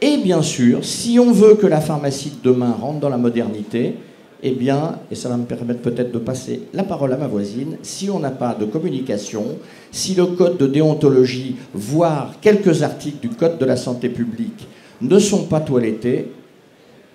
Et bien sûr, si on veut que la pharmacie de demain rentre dans la modernité, eh bien, et ça va me permettre peut-être de passer la parole à ma voisine, si on n'a pas de communication, si le code de déontologie, voire quelques articles du code de la santé publique ne sont pas toilettés,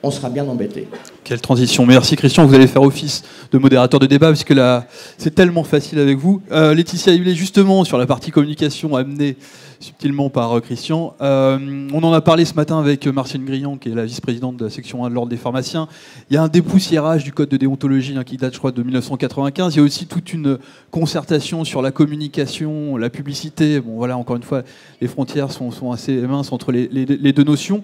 on sera bien embêté. Quelle transition. Merci Christian, vous allez faire office de modérateur de débat, puisque là, c'est tellement facile avec vous. Laetitia Hiblet, justement, sur la partie communication amenée subtilement par Christian. On en a parlé ce matin avec Martienne Grillon, qui est la vice-présidente de la section 1 de l'Ordre des pharmaciens. Il y a un dépoussiérage du code de déontologie qui date, je crois, de 1995. Il y a aussi toute une concertation sur la communication, la publicité. Bon, voilà, encore une fois, les frontières sont assez minces entre les deux notions.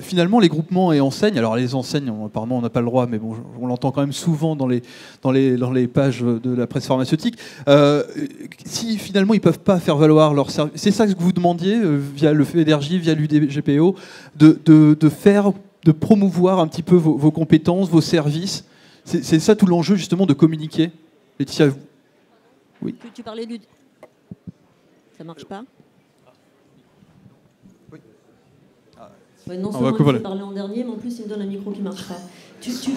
Finalement, les groupements et enseignes, alors les enseignes, apparemment, on n'a pas le droit, mais bon, on l'entend quand même souvent dans les pages de la presse pharmaceutique. Si finalement, ils ne peuvent pas faire valoir leur service, c'est ça que vous demandiez via le Fédergie, via l'UDGPO, de promouvoir un petit peu vos compétences, vos services. C'est ça tout l'enjeu justement de communiquer. Laetitia, oui. Tu parlais du... Ça marche pas? Oui. Ouais, non seulement il parlait en dernier, mais en plus il me donne un micro qui ne marche pas.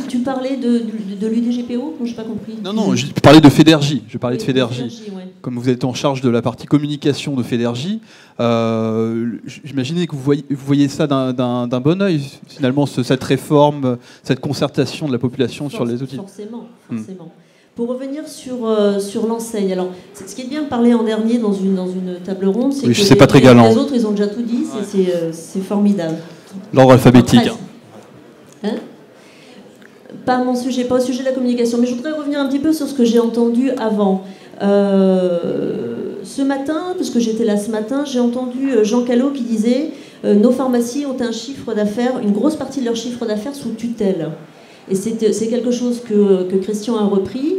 Tu parlais de l'UDGPO? Je n'ai pas compris. Non, je parlais de Fédergie. Je parlais de Fédergie. Ouais. Comme vous êtes en charge de la partie communication de Fédergie, j'imaginais que vous voyez ça d'un bon œil, finalement, cette réforme, cette concertation de la population sur les outils. Forcément. Pour revenir sur l'enseigne, alors ce qui est bien de parler en dernier dans une table ronde, c'est que les autres ils ont déjà tout dit, c'est formidable. L'ordre alphabétique. Hein? Pas mon sujet, pas au sujet de la communication, mais je voudrais revenir un petit peu sur ce que j'ai entendu avant. Ce matin, parce que j'étais là ce matin, j'ai entendu Jean Callot qui disait nos pharmacies ont un chiffre d'affaires, une grosse partie de leur chiffre d'affaires sous tutelle. Et c'est quelque chose que Christian a repris.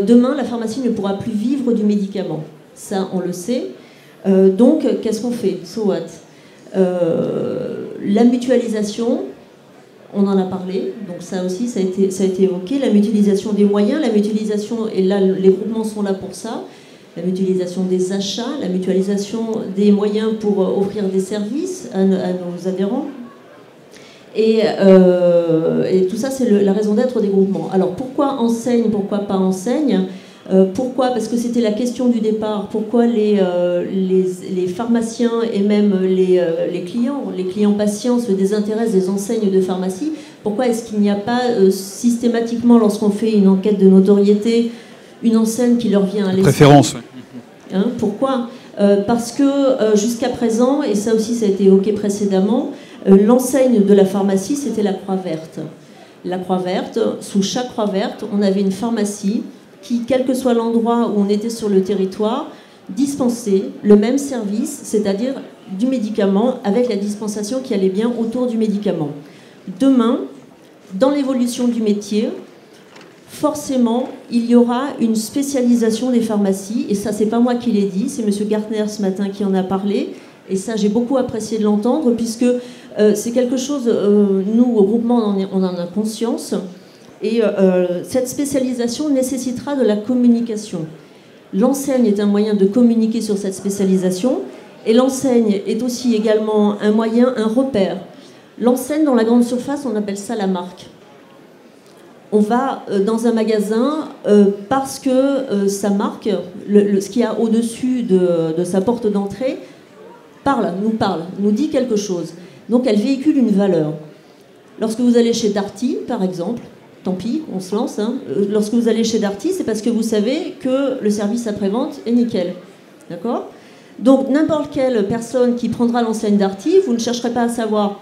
Demain, la pharmacie ne pourra plus vivre du médicament. Ça, on le sait. Donc, qu'est-ce qu'on fait? So what? La mutualisation, on en a parlé. Donc ça aussi, ça a été évoqué. La mutualisation des moyens, la mutualisation, et là, les groupements sont là pour ça. La mutualisation des achats, la mutualisation des moyens pour offrir des services à nos adhérents. Et tout ça, c'est la raison d'être des groupements. Alors, pourquoi enseigne, pourquoi pas enseigne? Pourquoi? Parce que c'était la question du départ. Pourquoi les pharmaciens et même les clients patients se désintéressent des enseignes de pharmacie? Pourquoi est-ce qu'il n'y a pas systématiquement, lorsqu'on fait une enquête de notoriété, une enseigne qui leur vient à l'esprit? Préférence. Hein, pourquoi? Parce que jusqu'à présent, et ça aussi ça a été évoqué précédemment, l'enseigne de la pharmacie, c'était la Croix Verte. La Croix Verte, sous chaque Croix Verte, on avait une pharmacie qui, quel que soit l'endroit où on était sur le territoire, dispensait le même service, c'est-à-dire du médicament, avec la dispensation qui allait bien autour du médicament. Demain, dans l'évolution du métier, forcément, il y aura une spécialisation des pharmacies, et ça, c'est pas moi qui l'ai dit, c'est M. Gartner ce matin qui en a parlé, et ça, j'ai beaucoup apprécié de l'entendre, puisque c'est quelque chose, nous, au groupement, on en a conscience, et cette spécialisation nécessitera de la communication. L'enseigne est un moyen de communiquer sur cette spécialisation, et l'enseigne est aussi également un moyen, un repère. L'enseigne, dans la grande surface, on appelle ça la marque. On va dans un magasin parce que sa marque, ce qu'il y a au-dessus de sa porte d'entrée, nous dit quelque chose. Donc elle véhicule une valeur. Lorsque vous allez chez Darty, par exemple, tant pis, on se lance, hein, lorsque vous allez chez Darty, c'est parce que vous savez que le service après-vente est nickel. D'accord? Donc n'importe quelle personne qui prendra l'enseigne Darty, vous ne chercherez pas à savoir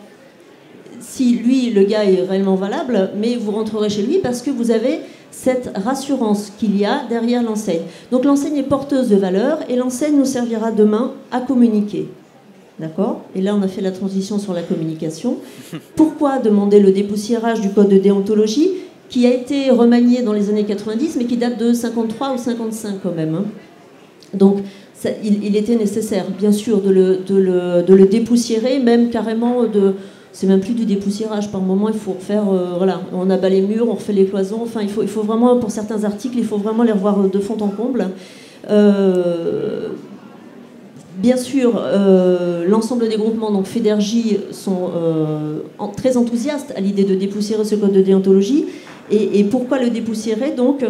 si lui, le gars, est réellement valable, mais vous rentrerez chez lui parce que vous avez cette rassurance qu'il y a derrière l'enseigne. Donc l'enseigne est porteuse de valeur et l'enseigne nous servira demain à communiquer. D'accord? Et là, on a fait la transition sur la communication. Pourquoi demander le dépoussiérage du code de déontologie qui a été remanié dans les années 90, mais qui date de 53 ou 55 quand même, hein. Donc, il était nécessaire, bien sûr, de le dépoussiérer, même carrément de... C'est même plus du dépoussiérage. Par moment, il faut refaire... voilà, on abat les murs, on refait les cloisons. Enfin, il faut vraiment, pour certains articles, il faut vraiment les revoir de fond en comble. Bien sûr, l'ensemble des groupements, donc Fédergie, sont très enthousiastes à l'idée de dépoussiérer ce code de déontologie. Et pourquoi le dépoussiérer? Donc,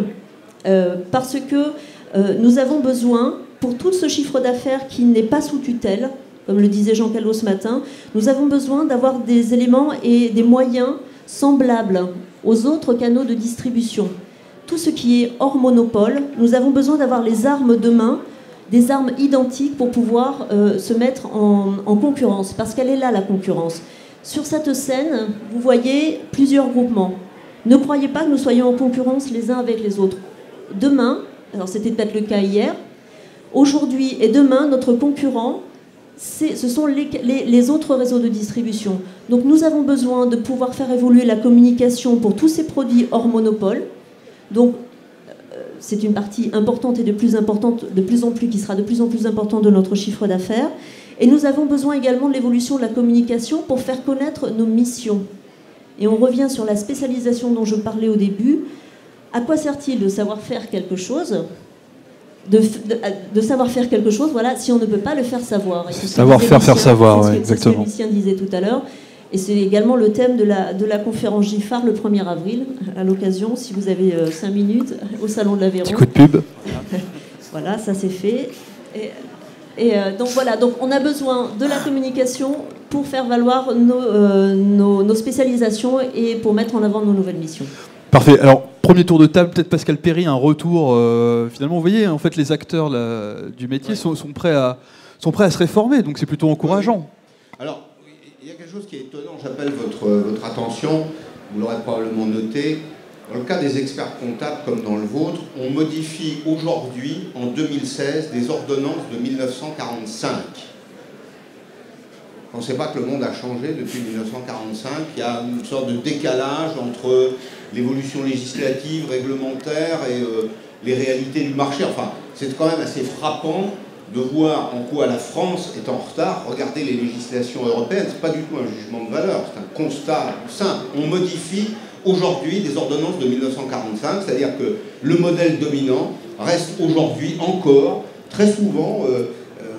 parce que nous avons besoin, pour tout ce chiffre d'affaires qui n'est pas sous tutelle, comme le disait Jean Callot ce matin, nous avons besoin d'avoir des éléments et des moyens semblables aux autres canaux de distribution. Tout ce qui est hors monopole, nous avons besoin d'avoir les armes demain, des armes identiques pour pouvoir se mettre en concurrence, parce qu'elle est là, la concurrence. Sur cette scène, vous voyez plusieurs groupements. Ne croyez pas que nous soyons en concurrence les uns avec les autres. Demain, alors c'était peut-être le cas hier, aujourd'hui et demain, notre concurrent, ce sont les autres réseaux de distribution. Donc nous avons besoin de pouvoir faire évoluer la communication pour tous ces produits hors monopole. Donc c'est une partie importante et de plus en plus, qui sera de plus en plus importante de notre chiffre d'affaires. Et nous avons besoin également de l'évolution de la communication pour faire connaître nos missions. Et on revient sur la spécialisation dont je parlais au début. À quoi sert-il de savoir faire quelque chose ? De savoir faire quelque chose, voilà, si on ne peut pas le faire savoir. Savoir faire savoir, ouais, exactement. C'est ce que Lucien disait tout à l'heure. Et c'est également le thème de la conférence GIFAR le 1er avril, à l'occasion, si vous avez 5 minutes, au Salon de l'Aveyron. Petit coup de pub. Voilà, ça c'est fait. Donc voilà, donc on a besoin de la communication pour faire valoir nos spécialisations et pour mettre en avant nos nouvelles missions. Parfait. Alors, premier tour de table, peut-être Pascal Perry, un retour. Finalement, vous voyez, en fait, les acteurs là, du métier sont prêts à se réformer, donc c'est plutôt encourageant. Alors, il y a quelque chose qui est étonnant, j'appelle votre attention, vous l'aurez probablement noté. Dans le cas des experts comptables comme dans le vôtre, on modifie aujourd'hui, en 2016, des ordonnances de 1945. On ne sait pas que le monde a changé depuis 1945. Il y a une sorte de décalage entre l'évolution législative, réglementaire et les réalités du marché. Enfin, c'est quand même assez frappant de voir en quoi la France est en retard. Regardez les législations européennes, ce n'est pas du tout un jugement de valeur, c'est un constat simple. On modifie aujourd'hui des ordonnances de 1945, c'est-à-dire que le modèle dominant reste aujourd'hui encore, très souvent,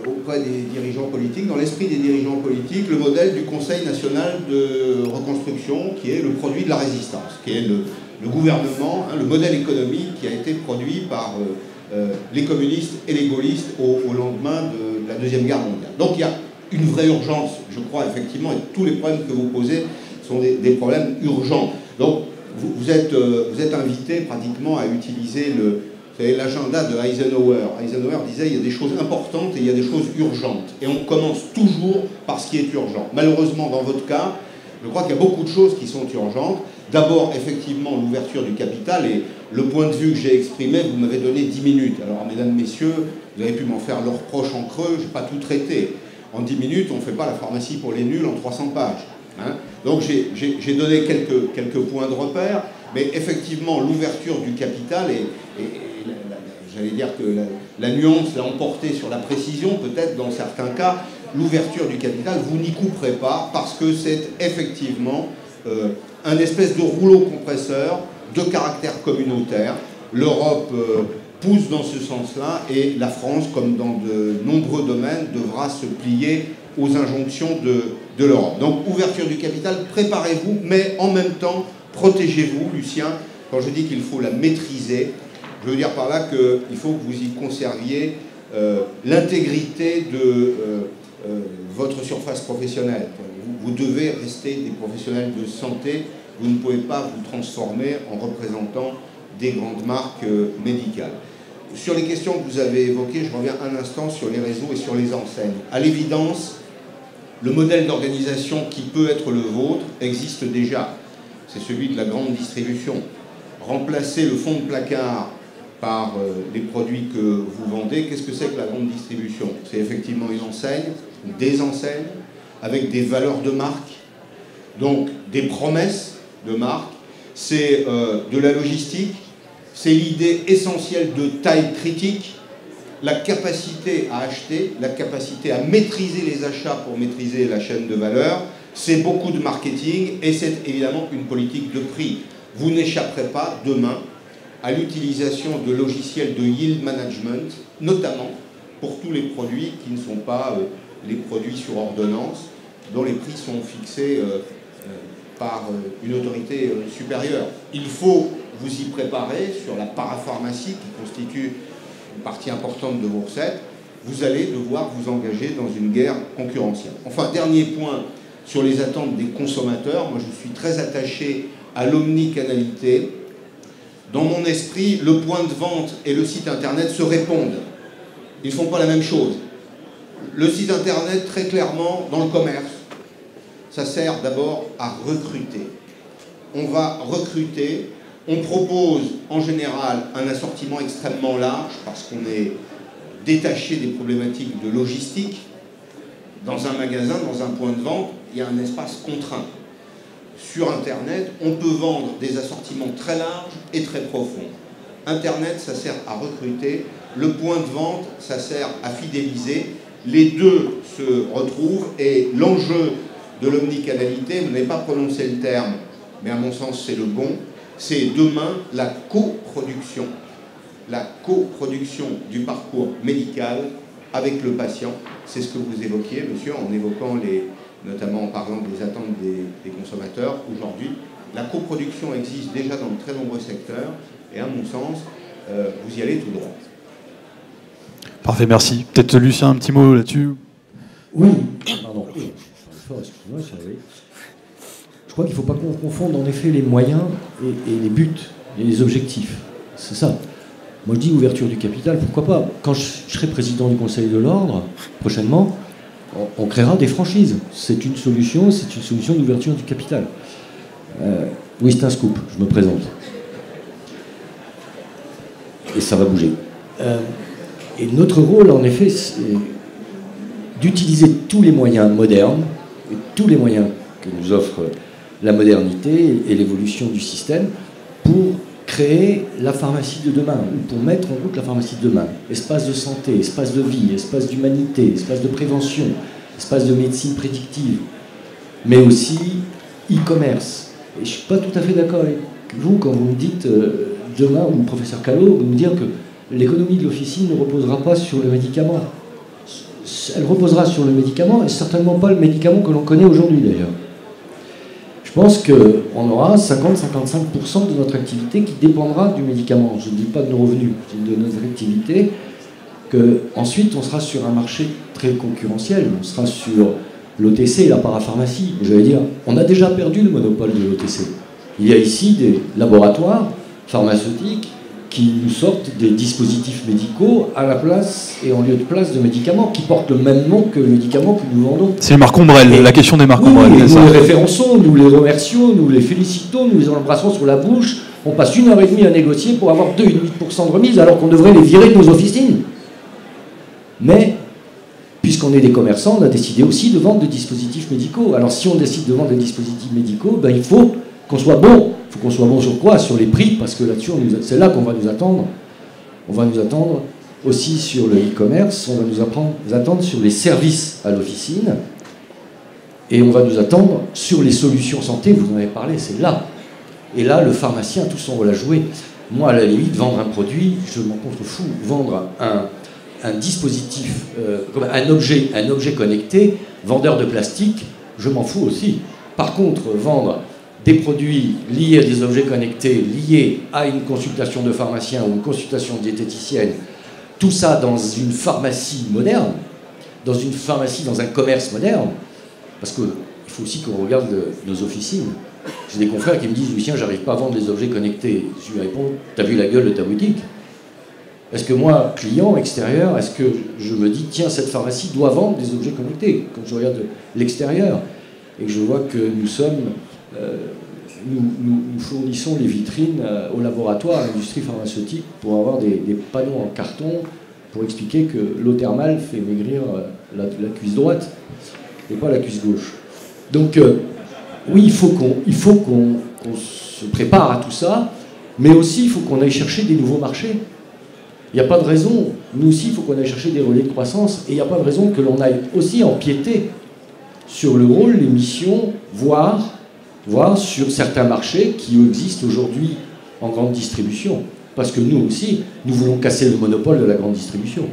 auprès des dirigeants politiques, dans l'esprit des dirigeants politiques, le modèle du Conseil national de reconstruction, qui est le produit de la résistance, qui est le gouvernement, le modèle économique qui a été produit par les communistes et les gaullistes au lendemain de la Deuxième Guerre mondiale. Donc il y a une vraie urgence, je crois, effectivement, et tous les problèmes que vous posez sont des problèmes urgents. Donc vous êtes invité pratiquement à utiliser l'agenda de Eisenhower. Eisenhower disait il y a des choses importantes et il y a des choses urgentes. Et on commence toujours par ce qui est urgent. Malheureusement, dans votre cas, je crois qu'il y a beaucoup de choses qui sont urgentes. D'abord, effectivement, l'ouverture du capital et le point de vue que j'ai exprimé, vous m'avez donné 10 minutes. Alors, mesdames, messieurs, vous avez pu m'en faire le reproche en creux, je n'ai pas tout traité. En 10 minutes, on ne fait pas la pharmacie pour les nuls en 300 pages. Hein. Donc, j'ai donné quelques points de repère, mais effectivement, l'ouverture du capital j'allais dire que la nuance l'a emporté sur la précision, peut-être dans certains cas, l'ouverture du capital, vous n'y couperez pas, parce que c'est effectivement un espèce de rouleau compresseur de caractère communautaire. L'Europe pousse dans ce sens-là, et la France, comme dans de nombreux domaines, devra se plier aux injonctions de l'Europe. Donc, ouverture du capital, préparez-vous, mais en même temps, protégez-vous, Lucien. Quand je dis qu'il faut la maîtriser, je veux dire par là qu'il faut que vous y conserviez l'intégrité de votre surface professionnelle. Vous devez rester des professionnels de santé, vous ne pouvez pas vous transformer en représentant des grandes marques médicales. Sur les questions que vous avez évoquées, je reviens un instant sur les réseaux et sur les enseignes. À l'évidence, le modèle d'organisation qui peut être le vôtre existe déjà. C'est celui de la grande distribution. Remplacer le fond de placard par les produits que vous vendez, qu'est-ce que c'est que la grande distribution? C'est effectivement une enseigne, des enseignes, avec des valeurs de marque, donc des promesses de marque, c'est de la logistique, c'est l'idée essentielle de taille critique, la capacité à acheter, la capacité à maîtriser les achats pour maîtriser la chaîne de valeur, c'est beaucoup de marketing et c'est évidemment une politique de prix. Vous n'échapperez pas demain à l'utilisation de logiciels de yield management, notamment pour tous les produits qui ne sont pas les produits sur ordonnance, dont les prix sont fixés par une autorité supérieure. Il faut vous y préparer sur la parapharmacie qui constitue une partie importante de vos recettes. Vous allez devoir vous engager dans une guerre concurrentielle. Enfin, dernier point sur les attentes des consommateurs. Moi, je suis très attaché à l'omnicanalité. Dans mon esprit, le point de vente et le site internet se répondent. Ils ne font pas la même chose. Le site internet, très clairement, dans le commerce, ça sert d'abord à recruter. On va recruter, on propose en général un assortiment extrêmement large parce qu'on est détaché des problématiques de logistique. Dans un magasin, dans un point de vente, il y a un espace contraint. Sur Internet, on peut vendre des assortiments très larges et très profonds. Internet, ça sert à recruter. Le point de vente, ça sert à fidéliser. Les deux se retrouvent et l'enjeu de l'omnicanalité, vous n'avez pas prononcé le terme, mais à mon sens c'est le bon, c'est demain la coproduction. La coproduction du parcours médical avec le patient. C'est ce que vous évoquiez, monsieur, en évoquant notamment par exemple des attentes des consommateurs. Aujourd'hui, la coproduction existe déjà dans de très nombreux secteurs, et à mon sens, vous y allez tout droit. Parfait, merci. Peut-être Lucien, un petit mot là-dessus. Oui, pardon. Excuse-moi, je crois qu'il ne faut pas qu'on confonde en effet les moyens et les buts et les objectifs. C'est ça. Moi je dis ouverture du capital, pourquoi pas. Quand je serai président du Conseil de l'Ordre, prochainement, on créera des franchises. C'est une solution d'ouverture du capital. Oui, c'est un scoop, je me présente. Et ça va bouger. Et notre rôle, en effet, c'est d'utiliser tous les moyens modernes, et tous les moyens que nous offre la modernité et l'évolution du système pour créer la pharmacie de demain, ou pour mettre en route la pharmacie de demain. Espace de santé, espace de vie, espace d'humanité, espace de prévention, espace de médecine prédictive, mais aussi e-commerce. Et je ne suis pas tout à fait d'accord avec vous quand vous me dites demain, ou le professeur Callot, vous me dire que l'économie de l'officine ne reposera pas sur le médicament. Elle reposera sur le médicament, et certainement pas le médicament que l'on connaît aujourd'hui d'ailleurs. Je pense qu'on aura 50-55% de notre activité qui dépendra du médicament. Je ne dis pas de nos revenus, je dis de notre activité. Ensuite, on sera sur un marché très concurrentiel. On sera sur l'OTC et la parapharmacie. J'allais dire, on a déjà perdu le monopole de l'OTC. Il y a ici des laboratoires pharmaceutiques qui nous sortent des dispositifs médicaux à la place et en lieu de place de médicaments qui portent le même nom que le médicament que nous vendons. C'est les marques Ombrelle, la question des marques Ombrelle. Nous les référençons, nous les remercions, nous les félicitons, nous les embrassons sur la bouche. On passe 1h30 à négocier pour avoir 2,5% de remise alors qu'on devrait les virer de nos officines. Mais, puisqu'on est des commerçants, on a décidé aussi de vendre des dispositifs médicaux. Alors si on décide de vendre des dispositifs médicaux, ben, il faut qu'on soit bon. Il faut qu'on soit bon sur quoi? Sur les prix, parce que là-dessus, c'est là qu'on va nous attendre. On va nous attendre aussi sur le e-commerce, on va nous attendre sur les services à l'officine, et on va nous attendre sur les solutions santé, vous en avez parlé, c'est là. Et là, le pharmacien a tout son rôle à jouer. Moi, à la limite, vendre un produit, je m'en contrefous. Vendre un dispositif, un objet connecté, vendeur de plastique, je m'en fous aussi. Par contre, vendre des produits liés à des objets connectés, liés à une consultation de pharmacien ou une consultation diététicienne, tout ça dans une pharmacie moderne, dans une pharmacie, dans un commerce moderne, parce qu'il faut aussi qu'on regarde nos officines. J'ai des confrères qui me disent « Lucien, j'arrive pas à vendre des objets connectés ». Je lui réponds « T'as vu la gueule de ta boutique ?» Est-ce que moi, client extérieur, est-ce que je me dis « Tiens, cette pharmacie doit vendre des objets connectés ?» Quand je regarde l'extérieur et que je vois que nous sommes... Nous fournissons les vitrines au laboratoire, à l'industrie pharmaceutique, pour avoir des panneaux en carton pour expliquer que l'eau thermale fait maigrir la cuisse droite et pas la cuisse gauche. Donc oui, il faut qu'on se prépare à tout ça, mais aussi il faut qu'on aille chercher des nouveaux marchés. Il n'y a pas de raison, nous aussi il faut qu'on aille chercher des relais de croissance, et il n'y a pas de raison que l'on aille aussi empiéter sur le rôle, les missions, voire sur certains marchés qui existent aujourd'hui en grande distribution. Parce que nous aussi, nous voulons casser le monopole de la grande distribution.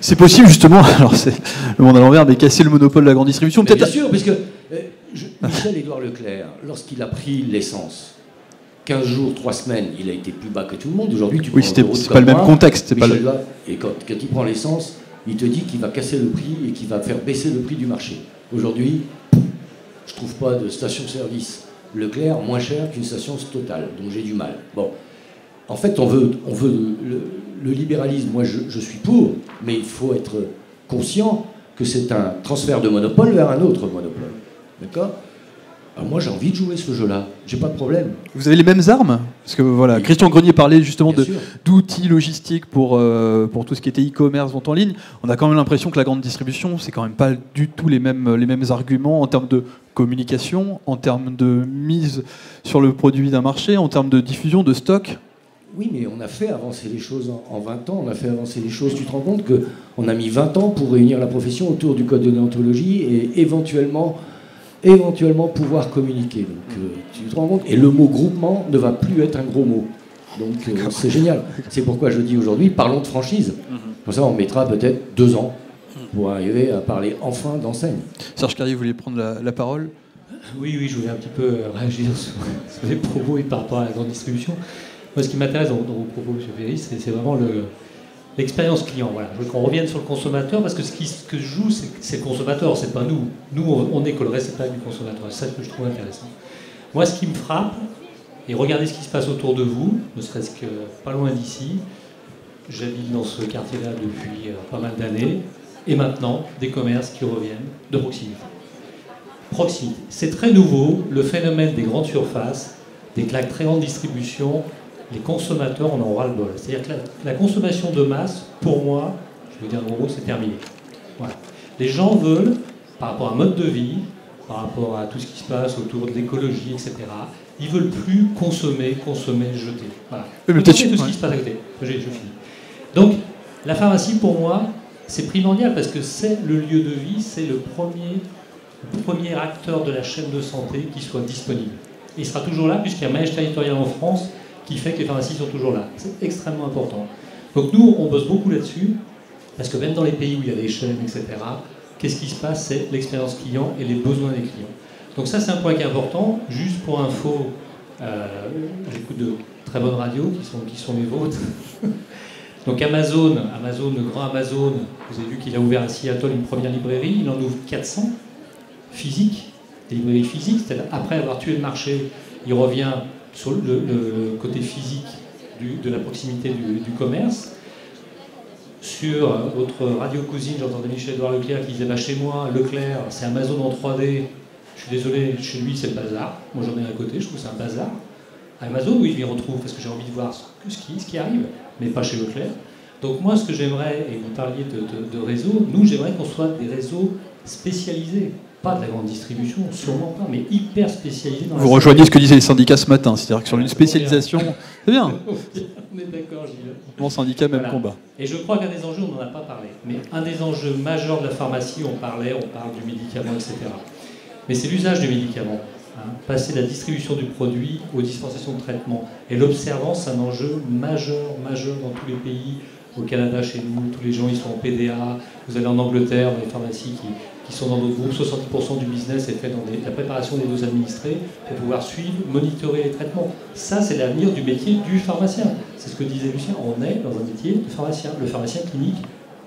C'est possible justement, alors c'est le monde à l'envers, mais casser le monopole de la grande distribution. Bien sûr, parce que Michel-Édouard Leclerc, lorsqu'il a pris l'essence, 15 jours, 3 semaines, il a été plus bas que tout le monde. Aujourd'hui, tu oui, c'est pas le même contexte. Et quand il prend l'essence, il te dit qu'il va casser le prix et qu'il va faire baisser le prix du marché. Aujourd'hui, je trouve pas de station-service Leclerc moins cher qu'une station Total, donc j'ai du mal. Bon, en fait, on veut le libéralisme. Moi, je suis pour, mais il faut être conscient que c'est un transfert de monopole vers un autre monopole. D'accord? Alors moi, j'ai envie de jouer ce jeu-là. J'ai pas de problème. Vous avez les mêmes armes? Parce que voilà, oui. Christian Grenier parlait justement d'outils logistiques pour tout ce qui était e-commerce, vente en ligne. On a quand même l'impression que la grande distribution, c'est quand même pas du tout les mêmes arguments en termes de communication, en termes de mise sur le produit d'un marché, en termes de diffusion, de stock. Oui, mais on a fait avancer les choses en 20 ans. On a fait avancer les choses. Tu te rends compte qu'on a mis 20 ans pour réunir la profession autour du code de déontologie et éventuellement pouvoir communiquer. Donc, tu te rends compte? Et le mot groupement ne va plus être un gros mot. Donc c'est génial. C'est pourquoi je dis aujourd'hui, parlons de franchise. Comme ça, on mettra peut-être 2 ans pour arriver à parler enfin d'enseigne. Serge Carrier, vous voulez prendre la parole? Oui, je voulais un petit peu réagir sur les propos et par rapport à la grande distribution. Moi, ce qui m'intéresse dans vos propos, M. Ferry, c'est vraiment l'expérience client. Voilà. Je veux qu'on revienne sur le consommateur, parce que ce que je joue, c'est le consommateur, c'est pas nous. Nous, on est que le réceptacle du consommateur. C'est ça que je trouve intéressant. Moi, ce qui me frappe, et regardez ce qui se passe autour de vous, ne serait-ce que pas loin d'ici, j'habite dans ce quartier-là depuis pas mal d'années, et maintenant, des commerces qui reviennent de proximité. Proximité. C'est très nouveau, le phénomène des grandes surfaces, des très grandes distributions, les consommateurs en ont ras-le-bol. C'est-à-dire que la consommation de masse, pour moi, je veux dire en gros, c'est terminé. Voilà. Les gens veulent, par rapport à un mode de vie, par rapport à tout ce qui se passe autour de l'écologie, etc., ils ne veulent plus consommer, jeter. Voilà. Mais tout ce qui se passe à côté. Je finis. Donc, la pharmacie, pour moi, c'est primordial parce que c'est le lieu de vie, c'est le premier acteur de la chaîne de santé qui soit disponible. Et il sera toujours là puisqu'il y a un maillage territorial en France qui fait que les pharmacies sont toujours là. C'est extrêmement important. Donc nous, on bosse beaucoup là-dessus parce que même dans les pays où il y a des chaînes, etc., qu'est-ce qui se passe? C'est l'expérience client et les besoins des clients. Donc ça, c'est un point qui est important. Juste pour info, j'écoute de très bonnes radios qui sont les vôtres. Donc Amazon, le grand Amazon, vous avez vu qu'il a ouvert à Seattle une première librairie, il en ouvre 400 physiques, des librairies physiques, c'est-à-dire après avoir tué le marché, il revient sur le côté physique de la proximité du commerce. Sur votre radio cousine, j'entendais Michel-Édouard Leclerc qui disait bah, chez moi, Leclerc, c'est Amazon en 3D, je suis désolé, chez lui c'est le bazar, moi j'en ai à côté, je trouve que c'est un bazar. Amazon, oui, je m'y retrouve parce que j'ai envie de voir ce qui arrive, mais pas chez Leclerc. Donc moi, ce que j'aimerais, et vous parliez de réseaux, nous, j'aimerais qu'on soit des réseaux spécialisés. Pas de la grande distribution, sûrement pas, mais hyper spécialisés. Vous rejoignez ce que disaient les syndicats ce matin, c'est-à-dire que sur une spécialisation, c'est bien. On est d'accord, Gilles. Bon syndicat, même voilà. combat. Et je crois qu'un des enjeux, on n'en a pas parlé, mais un des enjeux majeurs de la pharmacie, on parle du médicament, etc. Mais c'est l'usage du médicament. Passer de la distribution du produit aux dispensations de traitement. Et l'observance, c'est un enjeu majeur dans tous les pays. Au Canada, chez nous, tous les gens ils sont en PDA. Vous allez en Angleterre, dans les pharmacies qui sont dans notre groupe, 70% du business est fait dans la préparation des doses administrées pour pouvoir suivre, monitorer les traitements. Ça, c'est l'avenir du métier du pharmacien. C'est ce que disait Lucien, on est dans un métier de pharmacien. Le pharmacien clinique,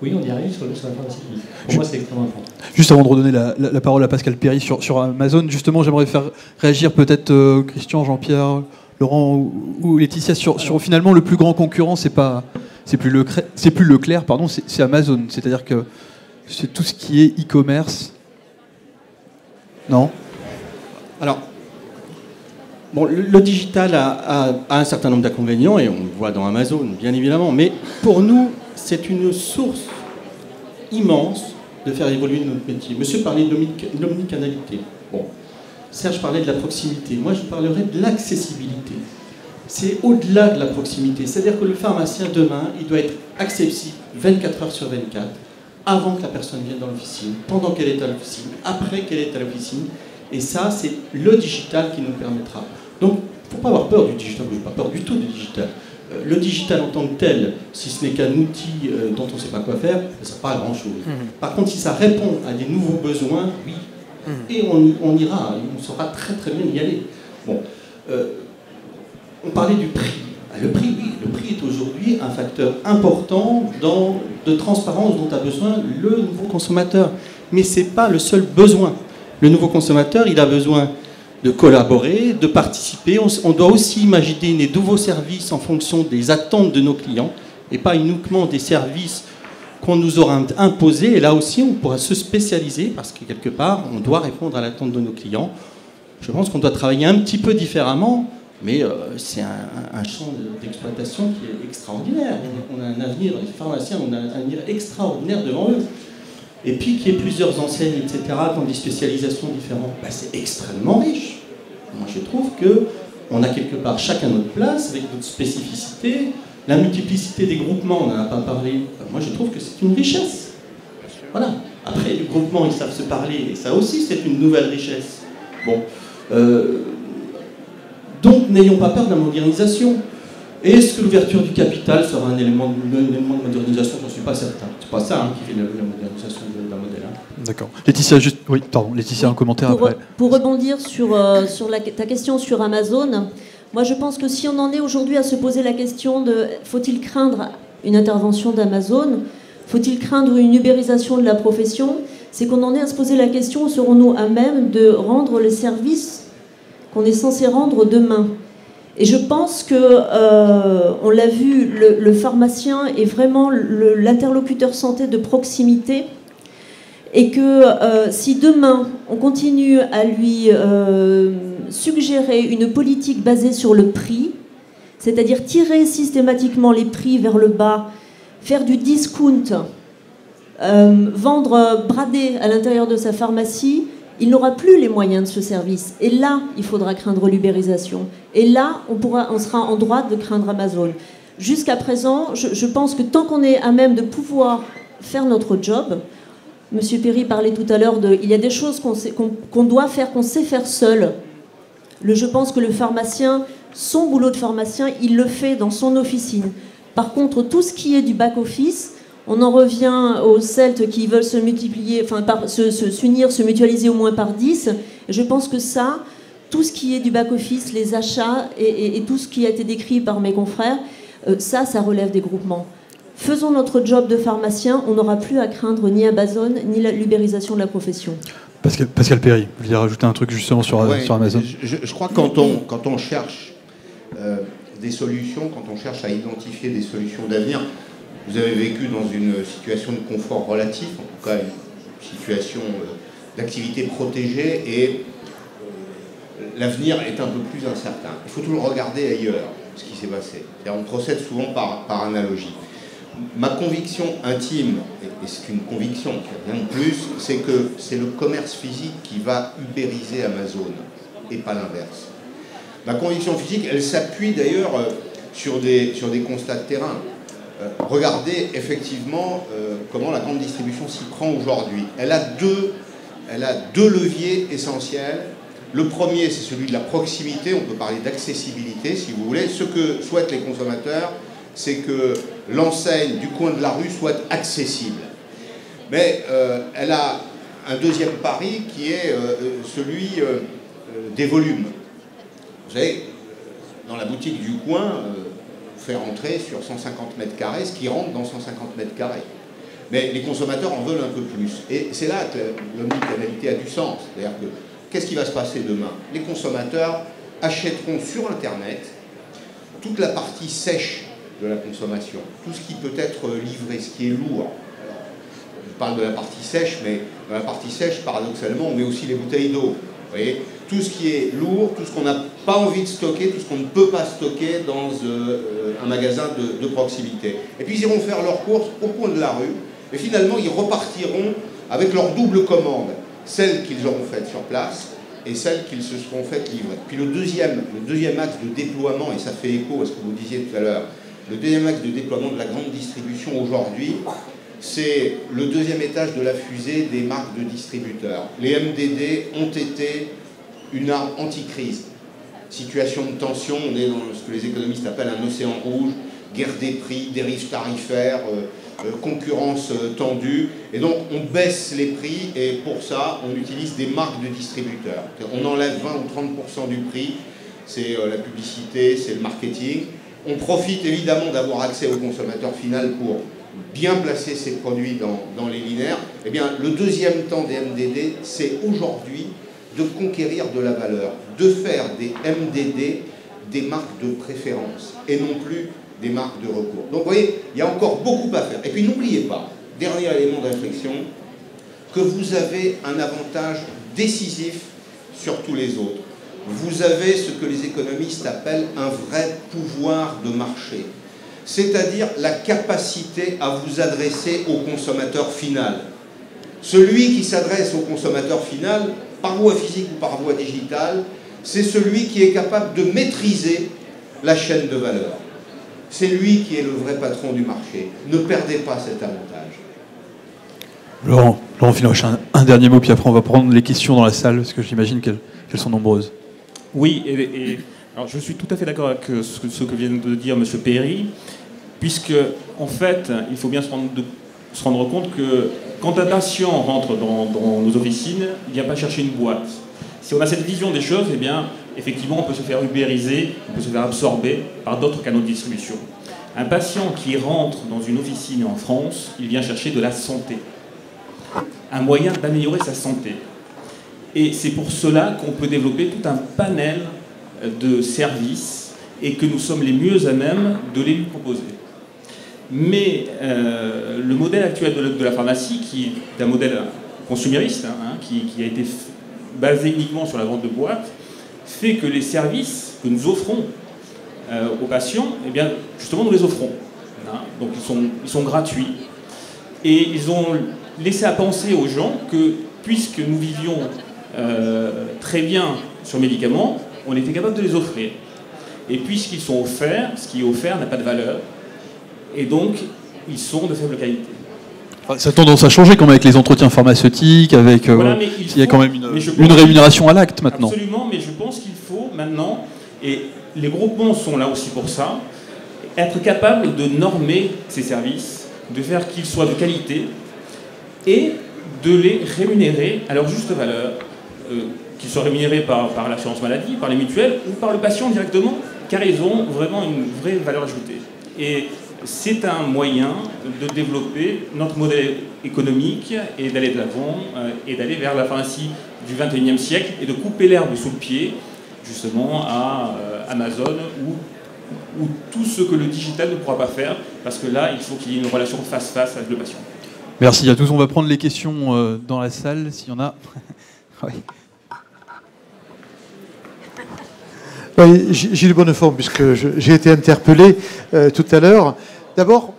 oui, on y arrive sur la pharmacie clinique. Pour moi, c'est extrêmement important. Juste avant de redonner la parole à Pascal Perry sur Amazon, justement, j'aimerais faire réagir peut-être Christian, Jean-Pierre, Laurent ou Laetitia sur finalement le plus grand concurrent, c'est plus Leclerc, pardon, c'est Amazon. C'est-à-dire que c'est tout ce qui est e-commerce. Non ? Alors, bon, le digital a un certain nombre d'inconvénients, et on le voit dans Amazon, bien évidemment, mais pour nous, c'est une source immense de faire évoluer notre métier. Monsieur parlait de l'omnicanalité. Bon, Serge parlait de la proximité. Moi, je parlerai de l'accessibilité. C'est au-delà de la proximité. C'est-à-dire que le pharmacien, demain, il doit être accessible 24 heures sur 24, avant que la personne vienne dans l'officine, pendant qu'elle est à l'officine, après qu'elle est à l'officine. Et ça, c'est le digital qui nous permettra. Donc, il ne faut pas avoir peur du digital. Je n'ai pas peur du tout du digital. Le digital en tant que tel, si ce n'est qu'un outil dont on ne sait pas quoi faire, ça ne sert pas à grand-chose. Par contre, si ça répond à des nouveaux besoins, oui. Et on ira, on saura très très bien y aller. Bon, on parlait du prix. Le prix, oui, le prix est aujourd'hui un facteur important de transparence dont a besoin le nouveau consommateur. Mais ce n'est pas le seul besoin. Le nouveau consommateur, il a besoin de collaborer, de participer. On doit aussi imaginer des nouveaux services en fonction des attentes de nos clients et pas uniquement des services qu'on nous aura imposés. Et là aussi, on pourra se spécialiser parce que quelque part, on doit répondre à l'attente de nos clients. Je pense qu'on doit travailler un petit peu différemment, mais c'est un champ d'exploitation qui est extraordinaire. On a un avenir, les pharmaciens, on a un avenir extraordinaire devant eux. Et puis qu'il y ait plusieurs enseignes, etc., dans des spécialisations différentes, c'est extrêmement riche. Moi, je trouve qu'on a quelque part chacun notre place, avec notre spécificité. La multiplicité des groupements, on n'en a pas parlé. Moi, je trouve que c'est une richesse. Voilà. Après, les groupements, ils savent se parler, et ça aussi, c'est une nouvelle richesse. Bon. Donc, n'ayons pas peur de la modernisation. Est-ce que l'ouverture du capital sera un élément de modernisation? Je ne suis pas certain. C'est pas ça qui fait la modernisation d'un modèle. D'accord. Laetitia, juste... Oui, pardon. Laetitia, un commentaire après. Pour rebondir sur ta question sur Amazon, moi je pense que si on en est aujourd'hui à se poser la question de faut-il craindre une intervention d'Amazon, faut-il craindre une ubérisation de la profession, c'est qu'on en est à se poser la question, serons-nous à même de rendre les services qu'on est censé rendre demain? Et je pense que, on l'a vu, le pharmacien est vraiment l'interlocuteur santé de proximité, et que si demain on continue à lui suggérer une politique basée sur le prix, c'est-à-dire tirer systématiquement les prix vers le bas, faire du discount, vendre bradé à l'intérieur de sa pharmacie, il n'aura plus les moyens de ce service. Et là, il faudra craindre l'ubérisation. Et là, on sera en droit de craindre Amazon. Jusqu'à présent, je pense que tant qu'on est à même de pouvoir faire notre job, Monsieur Perry parlait tout à l'heure il y a des choses qu'on doit faire, qu'on sait faire seul. Je pense que le pharmacien, son boulot de pharmacien, il le fait dans son officine. Par contre, tout ce qui est du back-office, on en revient aux Celtes qui veulent se multiplier, enfin, s'unir, se mutualiser au moins par 10. Je pense que ça, tout ce qui est du back-office, les achats et tout ce qui a été décrit par mes confrères, ça relève des groupements. Faisons notre job de pharmacien, on n'aura plus à craindre ni Amazon, ni l'ubérisation de la profession. Pascal Perry, vous vouliez rajouter un truc justement sur Amazon? Je crois que quand on cherche des solutions, quand on cherche à identifier des solutions d'avenir, vous avez vécu dans une situation de confort relatif, en tout cas une situation d'activité protégée, et l'avenir est un peu plus incertain. Il faut toujours regarder ailleurs ce qui s'est passé. On procède souvent par analogie. Ma conviction intime, et c'est une conviction, rien de plus, c'est que c'est le commerce physique qui va ubériser Amazon, et pas l'inverse. Ma conviction physique, elle s'appuie d'ailleurs sur des constats de terrain. Regardez effectivement comment la grande distribution s'y prend aujourd'hui. Elle a deux leviers essentiels. Le premier, c'est celui de la proximité. On peut parler d'accessibilité, si vous voulez. Ce que souhaitent les consommateurs, c'est que l'enseigne du coin de la rue soit accessible. Mais elle a un deuxième pari qui est celui des volumes. Vous savez, dans la boutique du coin, on fait rentrer sur 150 mètres carrés ce qui rentre dans 150 mètres carrés. Mais les consommateurs en veulent un peu plus. Et c'est là que l'omnicanalité a du sens. C'est-à-dire que qu'est-ce qui va se passer demain? Les consommateurs achèteront sur Internet toute la partie sèche de la consommation, tout ce qui peut être livré, ce qui est lourd. Alors, je parle de la partie sèche, mais dans la partie sèche, paradoxalement, on met aussi les bouteilles d'eau. Vous voyez, tout ce qui est lourd, tout ce qu'on n'a pas envie de stocker, tout ce qu'on ne peut pas stocker dans un magasin de proximité. Et puis ils iront faire leurs courses au coin de la rue, et finalement ils repartiront avec leur double commande, celle qu'ils auront faite sur place et celle qu'ils se seront faites livrer. Puis le deuxième axe de déploiement, et ça fait écho à ce que vous disiez tout à l'heure, le deuxième axe de déploiement de la grande distribution aujourd'hui, c'est le deuxième étage de la fusée des marques de distributeurs. Les MDD ont été une arme anti-crise. Situation de tension, on est dans ce que les économistes appellent un océan rouge, guerre des prix, dérives tarifaires, concurrence tendue. Et donc on baisse les prix et pour ça on utilise des marques de distributeurs. On enlève 20 ou 30% du prix, c'est la publicité, c'est le marketing. On profite évidemment d'avoir accès au consommateur final pour bien placer ses produits dans les linéaires. Eh bien, le deuxième temps des MDD, c'est aujourd'hui de conquérir de la valeur, de faire des MDD des marques de préférence et non plus des marques de recours. Donc vous voyez, il y a encore beaucoup à faire. Et puis n'oubliez pas, dernier élément de réflexion, que vous avez un avantage décisif sur tous les autres. Vous avez ce que les économistes appellent un vrai pouvoir de marché, c'est-à-dire la capacité à vous adresser au consommateur final. Celui qui s'adresse au consommateur final, par voie physique ou par voie digitale, c'est celui qui est capable de maîtriser la chaîne de valeur. C'est lui qui est le vrai patron du marché. Ne perdez pas cet avantage. Laurent Finoche, un dernier mot, puis après on va prendre les questions dans la salle, parce que j'imagine qu'elles sont nombreuses. Oui, et Alors, je suis tout à fait d'accord avec ce que vient de dire M. Perry, puisque, en fait, il faut bien se rendre compte que quand un patient rentre dans nos officines, il ne vient pas chercher une boîte. Si on a cette vision des choses, eh bien, effectivement, on peut se faire ubériser, on peut se faire absorber par d'autres canaux de distribution. Un patient qui rentre dans une officine en France, il vient chercher de la santé. Un moyen d'améliorer sa santé. Et c'est pour cela qu'on peut développer tout un panel de services et que nous sommes les mieux à même de les lui proposer. Mais le modèle actuel de la pharmacie, qui est un modèle consumériste, qui a été basé uniquement sur la vente de boîtes, fait que les services que nous offrons aux patients, eh bien, justement, nous les offrons. Donc ils sont gratuits. Et ils ont laissé à penser aux gens que, puisque nous vivions très bien sur médicaments, on était capable de les offrir. Et puisqu'ils sont offerts, ce qui est offert n'a pas de valeur, et donc ils sont de faible qualité. Enfin, ça a tendance à changer quand même avec les entretiens pharmaceutiques, avec voilà, il y a quand même une rémunération à l'acte maintenant. Absolument, mais je pense qu'il faut maintenant, et les groupements sont là aussi pour ça, être capable de normer ces services, de faire qu'ils soient de qualité, et de les rémunérer à leur juste valeur, qu'ils soient rémunérés par l'assurance maladie, par les mutuelles ou par le patient directement, car ils ont vraiment une vraie valeur ajoutée. Et c'est un moyen de développer notre modèle économique et d'aller de l'avant et d'aller vers la pharmacie du XXIe siècle et de couper l'herbe sous le pied, justement, à Amazon ou tout ce que le digital ne pourra pas faire, parce que là, il faut qu'il y ait une relation face-face avec le patient. Merci à tous. On va prendre les questions dans la salle, s'il y en a. Oui. Oui, j'ai de bonne forme, puisque j'ai été interpellé tout à l'heure. D'abord,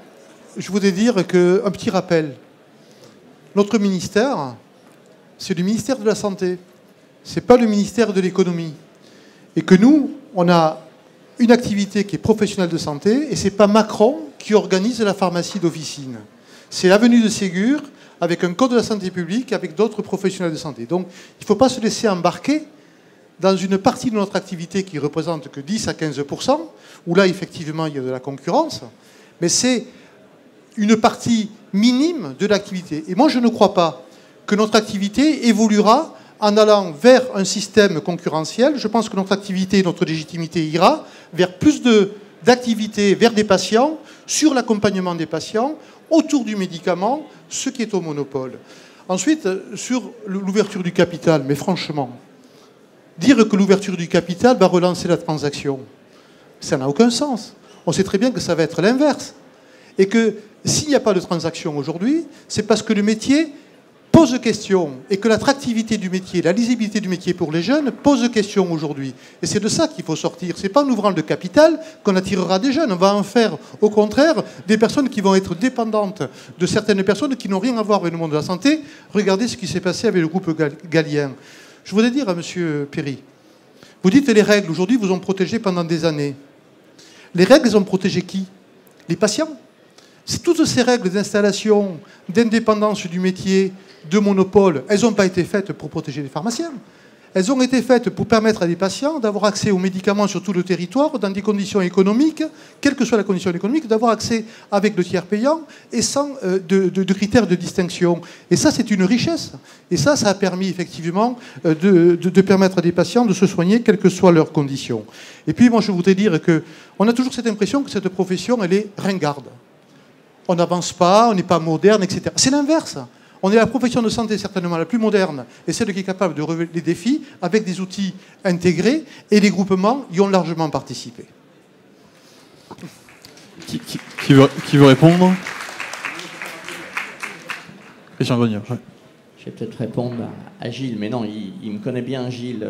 je voudrais dire un petit rappel. Notre ministère, c'est le ministère de la Santé. Ce n'est pas le ministère de l'Économie. Et que nous, on a une activité qui est professionnelle de santé, et ce n'est pas Macron qui organise la pharmacie d'officine. C'est l'avenue de Ségur, avec un code de la santé publique, avec d'autres professionnels de santé. Donc, il ne faut pas se laisser embarquer dans une partie de notre activité qui représente que 10 à 15%, où là, effectivement, il y a de la concurrence, mais c'est une partie minime de l'activité. Et moi, je ne crois pas que notre activité évoluera en allant vers un système concurrentiel. Je pense que notre activité, notre légitimité ira vers plus d'activités vers des patients, sur l'accompagnement des patients, autour du médicament, ce qui est au monopole. Ensuite, sur l'ouverture du capital, mais franchement, dire que l'ouverture du capital va relancer la transaction, ça n'a aucun sens. On sait très bien que ça va être l'inverse. Et que s'il n'y a pas de transaction aujourd'hui, c'est parce que le métier pose question et que l'attractivité du métier, la lisibilité du métier pour les jeunes pose question aujourd'hui. Et c'est de ça qu'il faut sortir. Ce n'est pas en ouvrant le capital qu'on attirera des jeunes. On va en faire, au contraire, des personnes qui vont être dépendantes de certaines personnes qui n'ont rien à voir avec le monde de la santé. Regardez ce qui s'est passé avec le groupe Galien. Je voudrais dire à M. Perry, vous dites que les règles, aujourd'hui, vous ont protégé pendant des années. Les règles, elles ont protégé qui? Les patients. C'est toutes ces règles d'installation, d'indépendance du métier, de monopole, elles n'ont pas été faites pour protéger les pharmaciens. Elles ont été faites pour permettre à des patients d'avoir accès aux médicaments sur tout le territoire, dans des conditions économiques, quelle que soit la condition économique, d'avoir accès avec le tiers payant et sans de critères de distinction. Et ça, c'est une richesse. Et ça a permis effectivement de permettre à des patients de se soigner, quelles que soient leurs conditions. Et puis, moi, je voudrais dire qu'on a toujours cette impression que cette profession, elle est ringarde. On n'avance pas, on n'est pas moderne, etc. C'est l'inverse. On est la profession de santé certainement la plus moderne et celle qui est capable de relever les défis avec des outils intégrés, et les groupements y ont largement participé. Qui veut répondre? Jean Grenier. Ouais. Je vais peut-être répondre à Gilles, mais non, il me connaît bien, Gilles.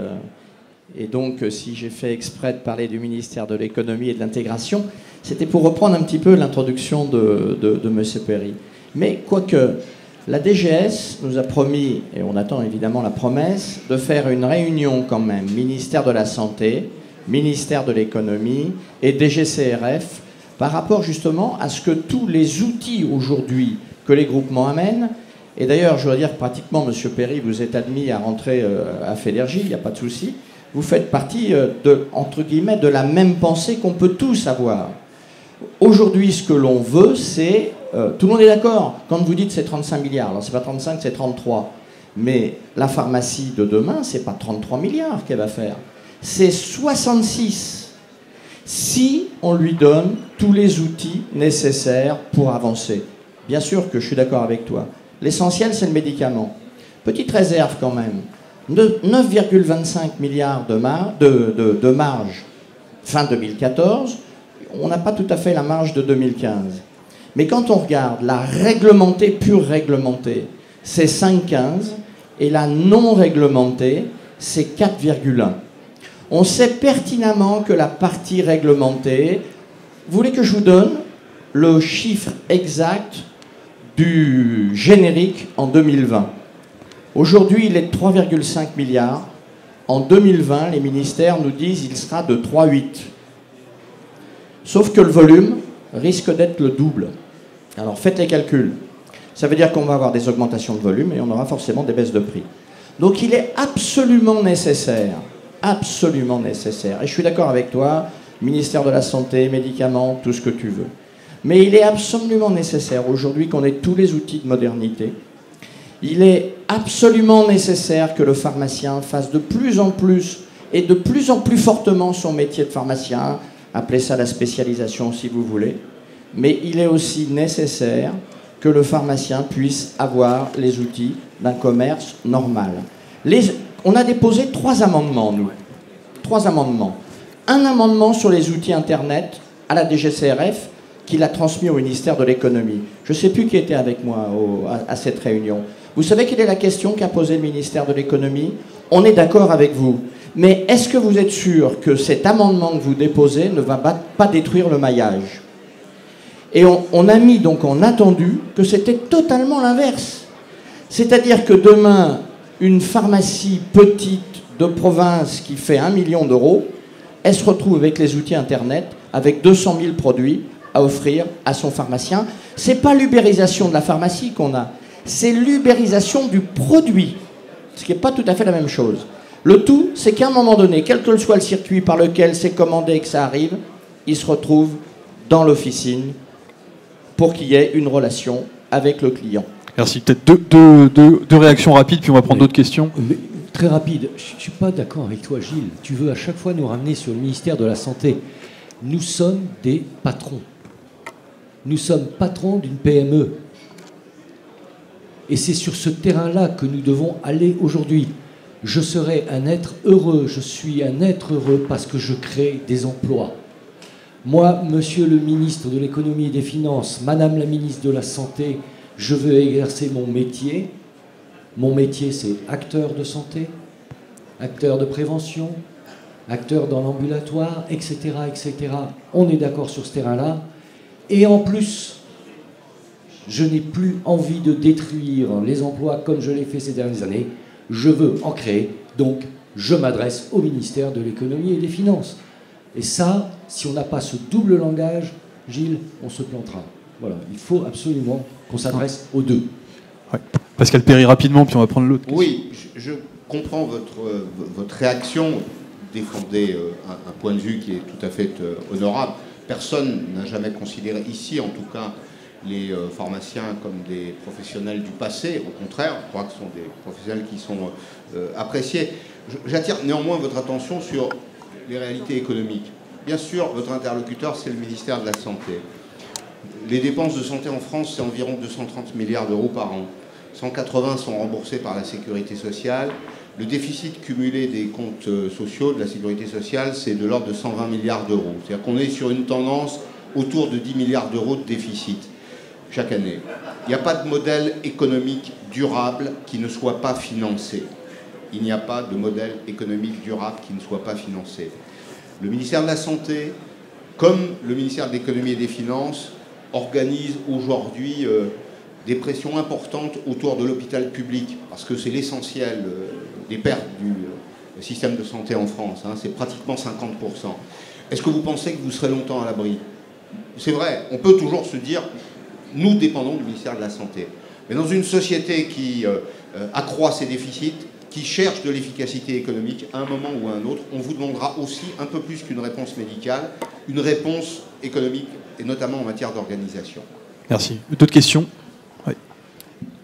Et donc, si j'ai fait exprès de parler du ministère de l'économie et de l'intégration, c'était pour reprendre un petit peu l'introduction de M. Perry. Mais quoique, la DGS nous a promis, et on attend évidemment la promesse, de faire une réunion quand même, ministère de la Santé, ministère de l'économie et DGCRF, par rapport justement à ce que tous les outils aujourd'hui que les groupements amènent, et d'ailleurs, je dois dire pratiquement, M. Perry, vous êtes admis à rentrer à Fédergie, il n'y a pas de souci, vous faites partie, entre guillemets, de la même pensée qu'on peut tous avoir. Aujourd'hui, ce que l'on veut, c'est... tout le monde est d'accord. Quand vous dites c'est 35 milliards, alors c'est pas 35, c'est 33. Mais la pharmacie de demain, c'est pas 33 milliards qu'elle va faire. C'est 66. Si on lui donne tous les outils nécessaires pour avancer. Bien sûr que je suis d'accord avec toi. L'essentiel, c'est le médicament. Petite réserve quand même. 9,25 milliards de marge fin 2014. On n'a pas tout à fait la marge de 2015. Mais quand on regarde la réglementée, pure réglementée, c'est 5,15 et la non réglementée, c'est 4,1. On sait pertinemment que la partie réglementée, vous voulez que je vous donne le chiffre exact du générique en 2020. Aujourd'hui, il est de 3,5 milliards. En 2020, les ministères nous disent qu'il sera de 3,8. Sauf que le volume risque d'être le double. Alors faites les calculs. Ça veut dire qu'on va avoir des augmentations de volume et on aura forcément des baisses de prix. Donc il est absolument nécessaire, et je suis d'accord avec toi, ministère de la Santé, médicaments, tout ce que tu veux. Mais il est absolument nécessaire aujourd'hui qu'on ait tous les outils de modernité. Il est absolument nécessaire que le pharmacien fasse de plus en plus et de plus en plus fortement son métier de pharmacien. Appelez ça la spécialisation si vous voulez. Mais il est aussi nécessaire que le pharmacien puisse avoir les outils d'un commerce normal. On a déposé 3 amendements, nous. 3 amendements. Un amendement sur les outils Internet à la DGCRF qu'il a transmis au ministère de l'économie. Je ne sais plus qui était avec moi à cette réunion. Vous savez quelle est la question qu'a posée le ministère de l'économie? On est d'accord avec vous. Mais est-ce que vous êtes sûr que cet amendement que vous déposez ne va pas détruire le maillage? Et on a mis donc en attendu que c'était totalement l'inverse. C'est-à-dire que demain, une pharmacie petite de province qui fait 1 million d'euros, elle se retrouve avec les outils Internet, avec 200 000 produits à offrir à son pharmacien. Ce n'est pas l'ubérisation de la pharmacie qu'on a, c'est l'ubérisation du produit, ce qui n'est pas tout à fait la même chose. Le tout, c'est qu'à un moment donné, quel que soit le circuit par lequel c'est commandé et que ça arrive, il se retrouve dans l'officine pour qu'il y ait une relation avec le client. Merci. Peut-être deux réactions rapides, puis on va prendre d'autres questions. Mais, très rapide. Je ne suis pas d'accord avec toi, Gilles. Tu veux à chaque fois nous ramener sur le ministère de la Santé. Nous sommes des patrons. Nous sommes patrons d'une PME. Et c'est sur ce terrain-là que nous devons aller aujourd'hui. Je serai un être heureux. Je suis un être heureux parce que je crée des emplois. Moi, monsieur le ministre de l'économie et des finances, madame la ministre de la Santé, je veux exercer mon métier. Mon métier, c'est acteur de santé, acteur de prévention, acteur dans l'ambulatoire, etc., etc. On est d'accord sur ce terrain-là. Et en plus, je n'ai plus envie de détruire les emplois comme je l'ai fait ces dernières années. Je veux en créer. Donc, je m'adresse au ministère de l'économie et des finances. Et ça, si on n'a pas ce double langage, Gilles, on se plantera. Voilà, il faut absolument qu'on s'adresse aux deux. Ouais. Pascal Perry, rapidement, puis on va prendre l'autre. Oui, je comprends votre réaction. Défendez un point de vue qui est tout à fait honorable. Personne n'a jamais considéré ici, en tout cas, les pharmaciens comme des professionnels du passé. Au contraire, je crois que ce sont des professionnels qui sont appréciés. J'attire néanmoins votre attention sur les réalités économiques. Bien sûr, votre interlocuteur, c'est le ministère de la Santé. Les dépenses de santé en France, c'est environ 230 milliards d'euros par an. 180 sont remboursés par la sécurité sociale. Le déficit cumulé des comptes sociaux de la sécurité sociale, c'est de l'ordre de 120 milliards d'euros. C'est-à-dire qu'on est sur une tendance autour de 10 milliards d'euros de déficit chaque année. Il n'y a pas de modèle économique durable qui ne soit pas financé. Il n'y a pas de modèle économique durable qui ne soit pas financé. Le ministère de la Santé, comme le ministère de l'économie et des finances, organise aujourd'hui des pressions importantes autour de l'hôpital public, parce que c'est l'essentiel des pertes du système de santé en France, hein, c'est pratiquement 50%. Est-ce que vous pensez que vous serez longtemps à l'abri? C'est vrai, on peut toujours se dire, nous dépendons du ministère de la Santé. Mais dans une société qui accroît ses déficits, qui cherchent de l'efficacité économique à un moment ou à un autre, on vous demandera aussi, un peu plus qu'une réponse médicale, une réponse économique, et notamment en matière d'organisation. Merci. D'autres questions?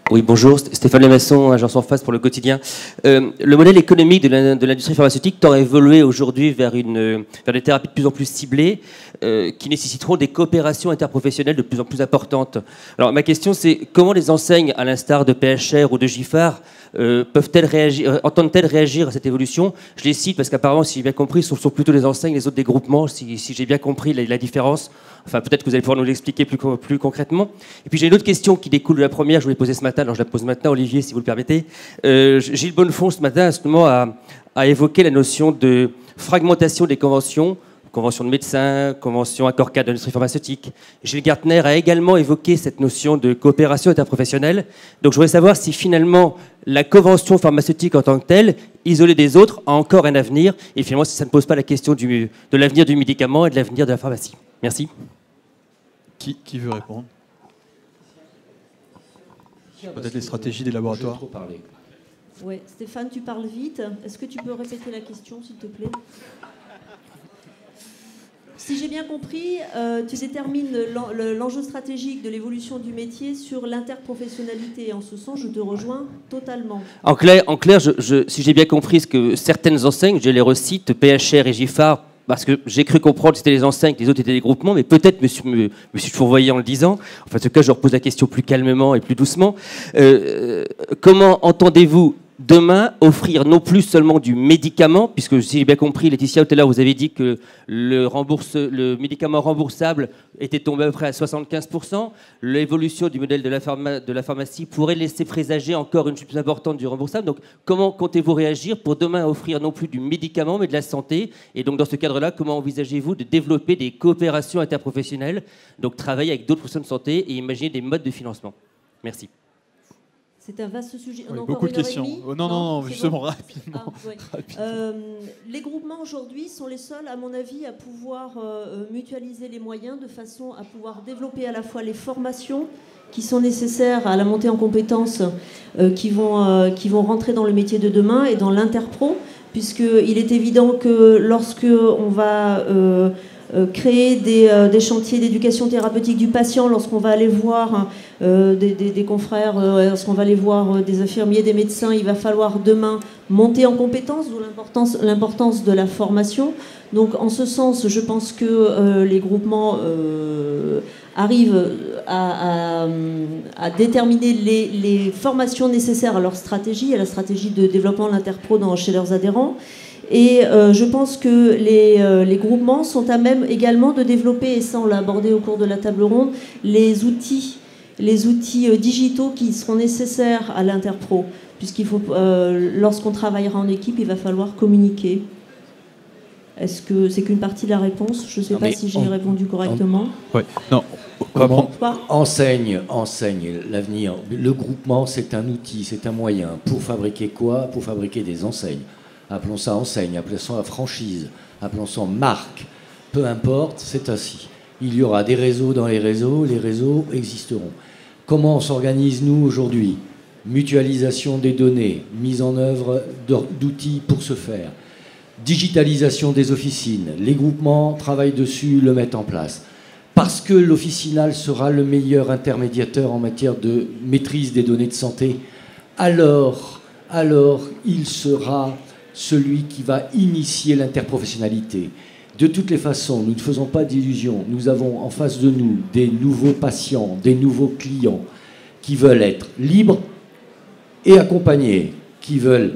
Oui, bonjour, Stéphane Lemasson, agence en face pour le quotidien. Le modèle économique de l'industrie pharmaceutique tend à évoluer aujourd'hui vers des thérapies de plus en plus ciblées qui nécessiteront des coopérations interprofessionnelles de plus en plus importantes. Alors ma question c'est comment les enseignes, à l'instar de PHR ou de Giffard, entendent-elles réagir à cette évolution? Je les cite parce qu'apparemment, si j'ai bien compris, ce sont plutôt les enseignes, les autres des groupements, si j'ai bien compris la différence. Enfin, peut-être que vous allez pouvoir nous l'expliquer plus concrètement. Et puis j'ai une autre question qui découle de la première, je voulais poser ce matin, alors je la pose maintenant, Olivier, si vous le permettez. Gilles Bonnefond, ce matin, justement, a évoqué la notion de fragmentation des conventions, convention de médecins, convention accord-cadre de l'industrie pharmaceutique. Gilles Gartner a également évoqué cette notion de coopération interprofessionnelle. Donc je voudrais savoir si finalement la convention pharmaceutique en tant que telle, isolée des autres, a encore un avenir, et finalement si ça ne pose pas la question de l'avenir du médicament et de l'avenir de la pharmacie. Merci. Qui veut répondre? Peut-être les stratégies des laboratoires. Oui, Stéphane, tu parles vite. Est-ce que tu peux répéter la question, s'il te plaît? Si j'ai bien compris, tu détermines l'enjeu stratégique de l'évolution du métier sur l'interprofessionnalité. En ce sens, je te rejoins totalement. En clair, si j'ai bien compris ce que certaines enseignes, je les recite, PHR et Giffard, parce que j'ai cru comprendre que c'était les enseignes, que les autres étaient des groupements, mais peut-être me suis fourvoyé en le disant. Enfin, en tout cas, je repose la question plus calmement et plus doucement. Comment entendez-vous demain offrir non plus seulement du médicament, puisque si j'ai bien compris, Laetitia, tout à l'heure, vous avez dit que le médicament remboursable était tombé à peu près à 75%. L'évolution du modèle de la pharmacie pourrait laisser présager encore une chute plus importante du remboursable. Donc, comment comptez-vous réagir pour demain offrir non plus du médicament, mais de la santé? Et donc, dans ce cadre-là, comment envisagez-vous de développer des coopérations interprofessionnelles, donc travailler avec d'autres professionnels de santé et imaginer des modes de financement? Merci. C'est un vaste sujet. Oui, beaucoup de questions. Non, justement, bon. Rapidement. Ah, ouais. Les groupements aujourd'hui sont les seuls, à mon avis, à pouvoir mutualiser les moyens de façon à pouvoir développer à la fois les formations qui sont nécessaires à la montée en compétences qui vont rentrer dans le métier de demain et dans l'interpro, puisqu'il est évident que lorsque on va créer des chantiers d'éducation thérapeutique du patient, lorsqu'on va aller voir des confrères, lorsqu'on va aller voir des infirmiers, des médecins, il va falloir demain monter en compétences, d'où l'importance de la formation. Donc en ce sens, je pense que les groupements arrivent à déterminer les formations nécessaires à leur stratégie, à la stratégie de développement de l'interpro chez leurs adhérents. Et je pense que les groupements sont à même également de développer, et ça on l'a abordé au cours de la table ronde, les outils digitaux qui seront nécessaires à l'interpro, puisqu'il faut, lorsqu'on travaillera en équipe, il va falloir communiquer. Est-ce que c'est qu'une partie de la réponse? Je ne sais pas si j'ai répondu correctement. Oui, non. Enseigne l'avenir. Le groupement, c'est un outil, c'est un moyen. Pour fabriquer quoi? Pour fabriquer des enseignes. Appelons ça enseigne, appelons ça franchise, appelons ça marque. Peu importe, c'est ainsi. Il y aura des réseaux dans les réseaux existeront. Comment on s'organise, nous, aujourd'hui? Mutualisation des données, mise en œuvre d'outils pour ce faire. Digitalisation des officines. Les groupements travaillent dessus, le mettent en place. Parce que l'officinal sera le meilleur intermédiateur en matière de maîtrise des données de santé, alors il sera celui qui va initier l'interprofessionnalité. De toutes les façons, nous ne faisons pas d'illusions. Nous avons en face de nous des nouveaux patients, des nouveaux clients qui veulent être libres et accompagnés, qui veulent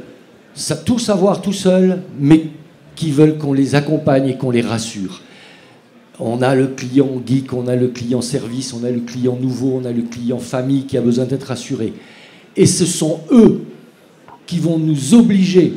tout savoir tout seuls, mais qui veulent qu'on les accompagne et qu'on les rassure. On a le client geek, on a le client service, on a le client nouveau, on a le client famille qui a besoin d'être rassuré. Et ce sont eux qui vont nous obliger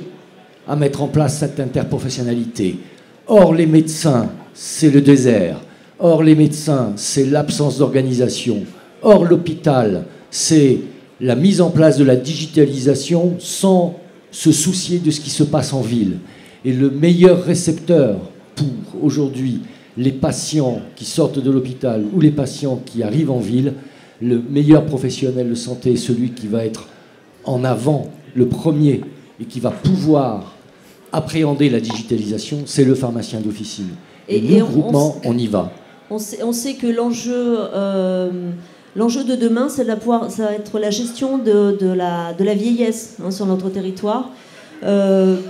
à mettre en place cette interprofessionnalité. Or, les médecins, c'est le désert. Or, les médecins, c'est l'absence d'organisation. Or, l'hôpital, c'est la mise en place de la digitalisation sans se soucier de ce qui se passe en ville. Et le meilleur récepteur pour, aujourd'hui, les patients qui sortent de l'hôpital ou les patients qui arrivent en ville, le meilleur professionnel de santé est celui qui va être en avant, le premier, et qui va pouvoir appréhender la digitalisation, c'est le pharmacien d'officine. Et nous, groupement, on y va. On sait que l'enjeu de demain, ça va être la gestion de la vieillesse sur notre territoire.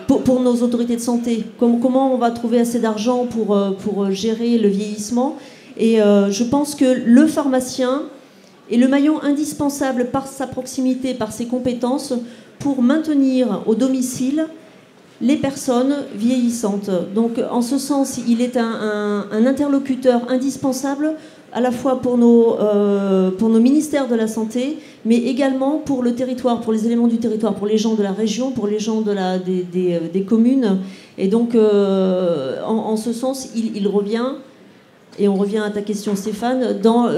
Pour nos autorités de santé, comment on va trouver assez d'argent pour gérer le vieillissement. Et je pense que le pharmacien est le maillon indispensable par sa proximité, par ses compétences, pour maintenir au domicile les personnes vieillissantes. Donc en ce sens, il est un interlocuteur indispensable à la fois pour nos ministères de la Santé, mais également pour le territoire, pour les éléments du territoire, pour les gens de la région, pour les gens des communes. Et donc, en ce sens, il revient, et on revient à ta question Stéphane, dans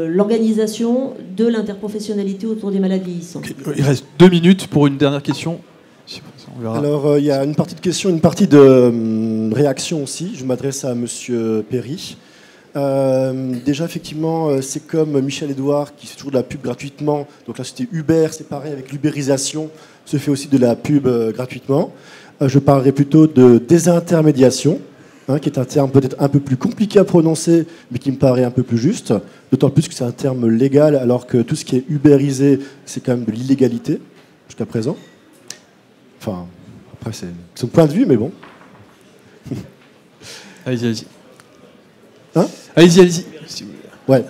l'organisation de l'interprofessionnalité autour des maladies vieillissantes. Il reste 2 minutes pour une dernière question. Alors, il y a une partie de questions, une partie de réaction aussi. Je m'adresse à Monsieur Perry. Déjà, effectivement, c'est comme Michel Edouard qui fait toujours de la pub gratuitement. Donc là, c'était Uber, c'est pareil avec l'ubérisation, se fait aussi de la pub gratuitement. Je parlerai plutôt de désintermédiation, qui est un terme peut-être un peu plus compliqué à prononcer, mais qui me paraît un peu plus juste. D'autant plus que c'est un terme légal, alors que tout ce qui est ubérisé, c'est quand même de l'illégalité jusqu'à présent. Enfin, après, c'est son point de vue, mais bon. Allez-y. Allez-y. Ouais.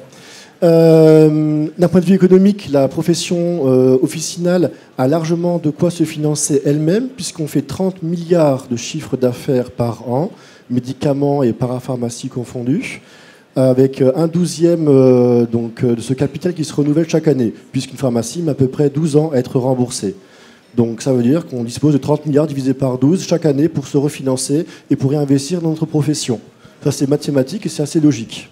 D'un point de vue économique, la profession officinale a largement de quoi se financer elle-même, puisqu'on fait 30 milliards de chiffres d'affaires par an, médicaments et parapharmacie confondus, avec 1/12 de ce capital qui se renouvelle chaque année, puisqu'une pharmacie met à peu près 12 ans à être remboursée. Donc ça veut dire qu'on dispose de 30 milliards divisé par 12 chaque année pour se refinancer et pour réinvestir dans notre profession. Ça, c'est mathématique et c'est assez logique.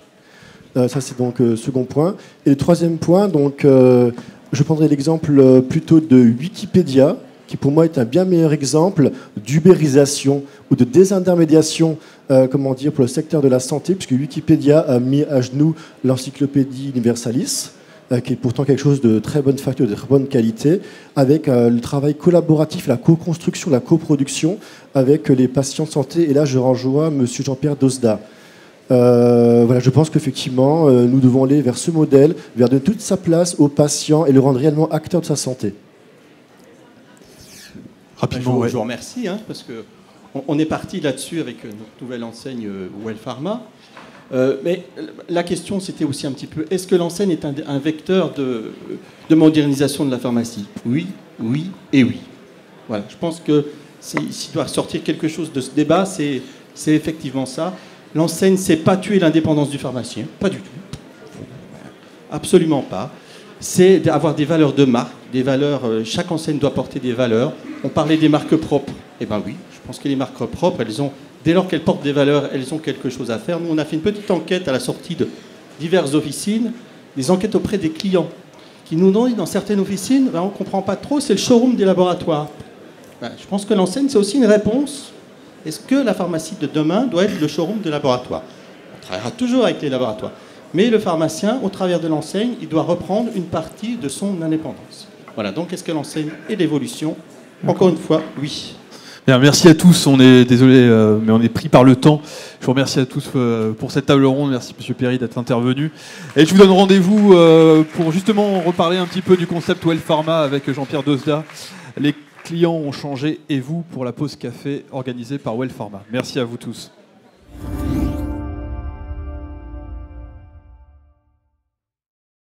Ça, c'est donc le second point. Et le troisième point, donc, je prendrai l'exemple plutôt de Wikipédia, qui pour moi est un bien meilleur exemple d'ubérisation ou de désintermédiation pour le secteur de la santé, puisque Wikipédia a mis à genoux l'encyclopédie Universalis, qui est pourtant quelque chose de très bonne facture, de très bonne qualité, avec le travail collaboratif, la co-construction, la coproduction avec les patients de santé. Et là, je rejoins M. Jean-Pierre Dosda. Je pense qu'effectivement, nous devons aller vers ce modèle, vers donner toute sa place aux patients et le rendre réellement acteur de sa santé. Rapidement, je vous remercie, parce qu'on est parti là-dessus avec notre nouvelle enseigne Well Pharma. Mais la question, c'était aussi un petit peu, est-ce que l'enseigne est un vecteur de modernisation de la pharmacie ? Oui, oui et oui. Voilà, je pense que s'il doit sortir quelque chose de ce débat, c'est effectivement ça. L'enseigne, c'est pas tuer l'indépendance du pharmacien, pas du tout. Absolument pas. C'est d'avoir des valeurs de marque, des valeurs, chaque enseigne doit porter des valeurs. On parlait des marques propres. Eh bien oui, je pense que les marques propres, dès lors qu'elles portent des valeurs, elles ont quelque chose à faire. Nous, on a fait une petite enquête à la sortie de diverses officines, des enquêtes auprès des clients, qui nous ont dit dans certaines officines, on ne comprend pas trop, c'est le showroom des laboratoires. Je pense que l'enseigne, c'est aussi une réponse. Est-ce que la pharmacie de demain doit être le showroom des laboratoires ? On travaillera toujours avec les laboratoires. Mais le pharmacien, au travers de l'enseigne, il doit reprendre une partie de son indépendance. Voilà, donc est-ce que l'enseigne est l'évolution ? Encore une fois, oui. Bien, merci à tous. On est désolé, mais on est pris par le temps. Je vous remercie à tous pour cette table ronde. Merci Monsieur Perry d'être intervenu. Et je vous donne rendez-vous pour justement reparler un petit peu du concept Well Pharma avec Jean-Pierre Dosda. Les clients ont changé et vous pour la pause café organisée par Well Pharma. Merci à vous tous.